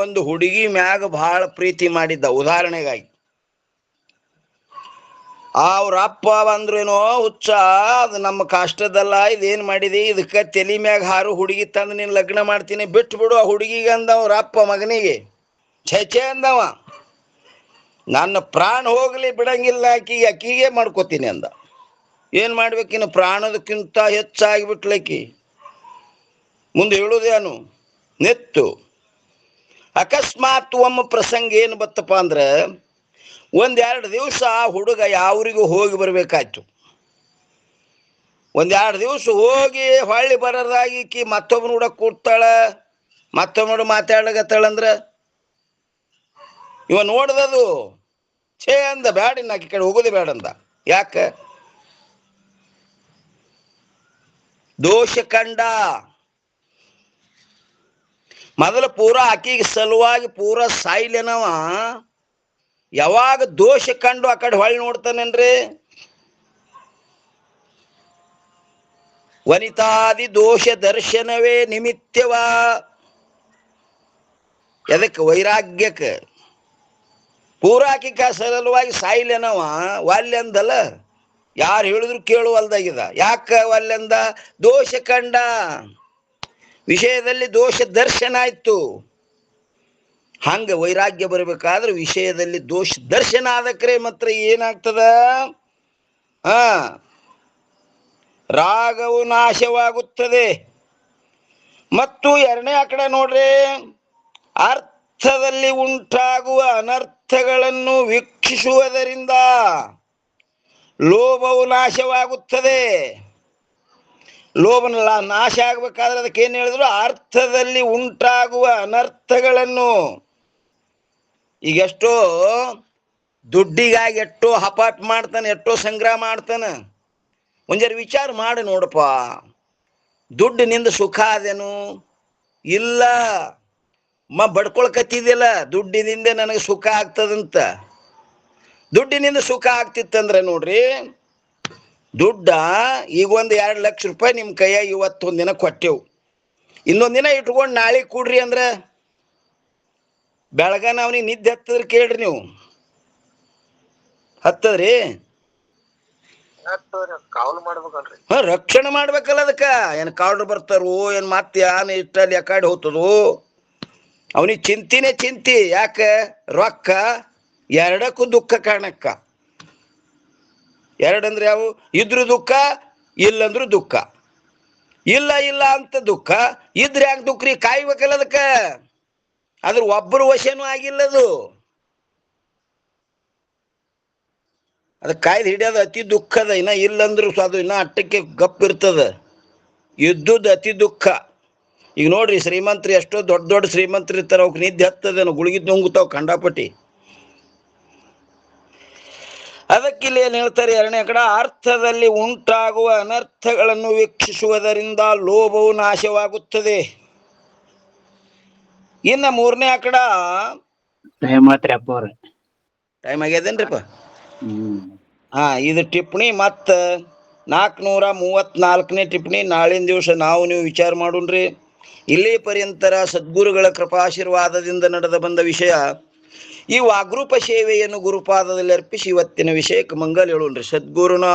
ಒಂದು ಹುಡುಗಿ ಮ್ಯಾಗ ಬಹಳ ಪ್ರೀತಿ ಮಾಡಿದ್ದ. ಉದಾಹರಣೆಗಾಗಿ ಅವ್ರ ಅಪ್ಪ ಬಂದ್ರೇನೋ, ಹುಚ್ಚ ಅದು ನಮ್ಮ ಕಾಷ್ಟದಲ್ಲ, ಇದೇನ್ ಮಾಡಿದಿ, ಇದಕ್ಕೆ ತಲೆ ಮ್ಯಾಗ ಹಾರು ಹುಡುಗಿ ತಂದು ನೀನು ಲಗ್ನ ಮಾಡ್ತೀನಿ, ಬಿಟ್ಟು ಬಿಡು ಆ ಹುಡುಗಿಗೆ ಅಂದ ಅವ್ರ ಅಪ್ಪ ಮಗನಿಗೆ. ಛೆ ಅಂದವ, ನನ್ನ ಪ್ರಾಣ ಹೋಗ್ಲಿ ಬಿಡಂಗಿಲ್ಲ, ಅಕ್ಕಿಗೆ ಮಾಡ್ಕೋತೀನಿ ಅಂದ. ಏನ್ ಮಾಡ್ಬೇಕಿನ್ನು? ಪ್ರಾಣದಕ್ಕಿಂತ ಹೆಚ್ಚಾಗಿಬಿಟ್ಲಕ್ಕಿ. ಮುಂದೆ ಹೇಳುವುದೇನು? ನೆತ್ತು ಅಕಸ್ಮಾತ್ ಒಮ್ಮ ಪ್ರಸಂಗ ಏನು ಬತ್ತಪ್ಪ ಅಂದ್ರೆ, ಒಂದೆರಡು ದಿವಸ ಹುಡುಗ ಯಾವ್ರಿಗೂ ಹೋಗಿ ಬರ್ಬೇಕಾಯ್ತು. ಒಂದೆರಡು ದಿವಸ ಹೋಗಿ ಹೊಳ್ಳಿ ಬರೋದಾಗಿ ಕಿ ಮತ್ತೊಬ್ಬನ ಕೂಡ ಕೂಡ್ತಾಳ, ಮತ್ತೊಬ್ಬ ಮಾತಾಡ್ಲಕತ್ತಾಳಂದ್ರ ಇವ ನೋಡ್ದದು ಛೇ ಅಂದ, ಬ್ಯಾಡ ಇನ್ನು ಆಕಿ ಕಡೆ ಹೋಗೋದೇ ಬೇಡ ಅಂದ. ಯಾಕ? ದೋಷ ಕಂಡ. ಮೊದಲು ಪೂರಾ ಆಕಿಗೆ ಸಲುವಾಗಿ ಪೂರಾ ಸಾಯ್ಲೇನವ. ಯಾವಾಗ ದೋಷ ಕಂಡು ಆ ಕಡೆ ಹೊಳ್ಳಿ ನೋಡ್ತಾನೇನ್ರಿ? ವನಿತಾದಿ ದೋಷ ದರ್ಶನವೇ ನಿಮಿತ್ತವ. ಎದಕ್ಕೆ? ವೈರಾಗ್ಯಕ್ಕೆ. ಪೂರಾಕಿಕ ಸಲುವಾಗಿ ಸಾಯ್ಲೇನವ. ವಾಲ್ಯಂದಲ್ಲ, ಯಾರು ಹೇಳಿದ್ರು ಕೇಳುವಲ್ದಾಗಿದ. ಯಾಕ ವಾಲ್ಯಂದ? ದೋಷ ಕಂಡ. ವಿಷಯದಲ್ಲಿ ದೋಷ ದರ್ಶನ ಆಯ್ತು. ಹಂಗ ವೈರಾಗ್ಯ ಬರಬೇಕಾದ್ರೆ ವಿಷಯದಲ್ಲಿ ದೋಷ ದರ್ಶನ ಆದಕ್ರೆ ಮಾತ್ರ ಏನಾಗ್ತದ? ರಾಗವು ನಾಶವಾಗುತ್ತದೆ. ಮತ್ತು ಎರಡನೇ ಆ ಕಡೆ ನೋಡ್ರಿ, ಅರ್ಥದಲ್ಲಿ ಉಂಟಾಗುವ ಅನರ್ಥಗಳನ್ನು ವೀಕ್ಷಿಸುವುದರಿಂದ ಲೋಭವು ನಾಶವಾಗುತ್ತದೆ. ಲೋಭ ನಾಶ ಆಗ್ಬೇಕಾದ್ರೆ ಅದಕ್ಕೆ ಏನ್ ಹೇಳಿದ್ರು? ಅರ್ಥದಲ್ಲಿ ಉಂಟಾಗುವ ಅನರ್ಥಗಳನ್ನು. ಈಗ ಎಷ್ಟೋ ದುಡ್ಡಿಗಾಗಿ ಎಷ್ಟೋ ಹಪಾಟ್ ಮಾಡ್ತಾನೆ, ಎಷ್ಟೋ ಸಂಗ್ರಹ ಮಾಡ್ತಾನೆ. ಒಂಜರ ವಿಚಾರ ಮಾಡಿ ನೋಡಪ್ಪ, ದುಡ್ಡಿನಿಂದ ಸುಖ ಅದೇನು? ಇಲ್ಲ. ಬಡ್ಕೊಳ್ಕತ್ತಿದ್ದಿಲ್ಲ ದುಡ್ಡಿನಿಂದ ನನಗೆ ಸುಖ ಆಗ್ತದಂತ. ದುಡ್ಡಿನಿಂದ ಸುಖ ಆಗ್ತಿತ್ತಂದ್ರೆ ನೋಡ್ರಿ, ದುಡ್ಡ ಈಗ ಒಂದು 2 ಲಕ್ಷ ರೂಪಾಯಿ ನಿಮ್ಮ ಕೈಯಾಗ ಇವತ್ತೊಂದು ದಿನ ಕೊಟ್ಟೆವು, ಇನ್ನೊಂದು ದಿನ ಇಟ್ಕೊಂಡು ನಾಳೆ ಕೊಡ್ರಿ ಅಂದ್ರೆ ಬೆಳಗಾನ ಅವನಿಗೆ ನಿದ್ದೆ ಹತ್ತದ್ರಿ? ಕೇಳ್ರಿ ನೀವು, ಹತ್ತದ್ರಿ? ಕಾವಲು ಮಾಡ್ಬೇಕಲ್ರಿ. ರಕ್ಷಣೆ ಮಾಡ್ಬೇಕಲ್ಲ ಅದಕ್ಕ. ಏನ್ ಕಾವ್ರು ಬರ್ತಾರೋ ಏನ್ ಮತ್ತೆ ಯಾನ್ ಇಷ್ಟಲ್ಲಿ ಯಾಕಡೆ ಹೋಗ್ತದೋ? ಅವನಿಗೆ ಚಿಂತಿನೇ ಚಿಂತಿ. ಯಾಕೆ? ರೊಕ್ಕ ಎರಡಕ್ಕೂ ದುಃಖ ಕಾರಣಕ್ಕ. ಎರಡಂದ್ರೆ ಯಾವ? ಇದ್ರು ದುಃಖ, ಇಲ್ಲಂದ್ರು ದುಃಖ. ಇಲ್ಲ ಇಲ್ಲ ಅಂತ ದುಃಖ, ಇದ್ರೆ ಯಾಕೆ ದುಃಖ ರೀ? ಕಾಯ್ಬೇಕಲ್ಲ ಅದಕ್ಕ. ಅದ್ರ ಒಬ್ಬರು ವಶನೂ ಆಗಿಲ್ಲದು. ಅದಕ್ಕೆ ಕಾಯ್ದು ಹಿಡಿಯೋದು ಅತಿ ದುಃಖದ. ಇನ್ನ ಇಲ್ಲಂದ್ರು ಅದು ಇನ್ನ ಅಟ್ಟಕ್ಕೆ ಗಪ್ ಇರ್ತದ. ಇದ್ದುದು ಅತಿ ದುಃಖ. ಈಗ ನೋಡ್ರಿ, ಶ್ರೀಮಂತರು ಎಷ್ಟೋ ದೊಡ್ಡ ದೊಡ್ಡ ಶ್ರೀಮಂತರು ಇರ್ತಾರ, ಅವಕ್ಕೆ ನಿದ್ದೆ ಹತ್ತದೇನೋ, ಗುಳಿಗೆ ನುಂಗುತ್ತಾವ ಕಂಡಾಪಟ್ಟಿ. ಅದಕ್ಕಿಲ್ಲಿ ಏನ್ ಹೇಳ್ತಾರೆ? 2ನೇ ಕಡೆ, ಅರ್ಥದಲ್ಲಿ ಉಂಟಾಗುವ ಅನರ್ಥಗಳನ್ನು ವೀಕ್ಷಿಸುವುದರಿಂದ ಲೋಭವು ನಾಶವಾಗುತ್ತದೆ. ಇನ್ನ 3ನೇ ಕಡ ಟೈಮ್ ಆತ್ರಿ ಅಪ್ಪ ಅವ್ರ. ಟೈಮ್ ಆಗ್ಯದೇನ್ರಿಪ್ಪ? ಇದು ಟಿಪ್ಪಣಿ. ಮತ್ತ 434ನೇ ಟಿಪ್ಪಣಿ ನಾಳಿನ ದಿವಸ ನಾವು ನೀವು ವಿಚಾರ ಮಾಡೋಣ್ರಿ. ಇಲ್ಲಿ ಪರ್ಯಂತರ ಸದ್ಗುರುಗಳ ಕೃಪಾಶೀರ್ವಾದದಿಂದ ನಡೆದ ಬಂದ ವಿಷಯ ಈ ವಾಗ್ರೂಪ ಸೇವೆಯನ್ನು ಗುರುಪಾದದಲ್ಲಿ ಅರ್ಪಿಸಿ ಇವತ್ತಿನ ವಿಷಯಕ್ಕೆ ಮಂಗಲ್ ಹೇಳೋಣ್ರಿ. ಸದ್ಗುರುನ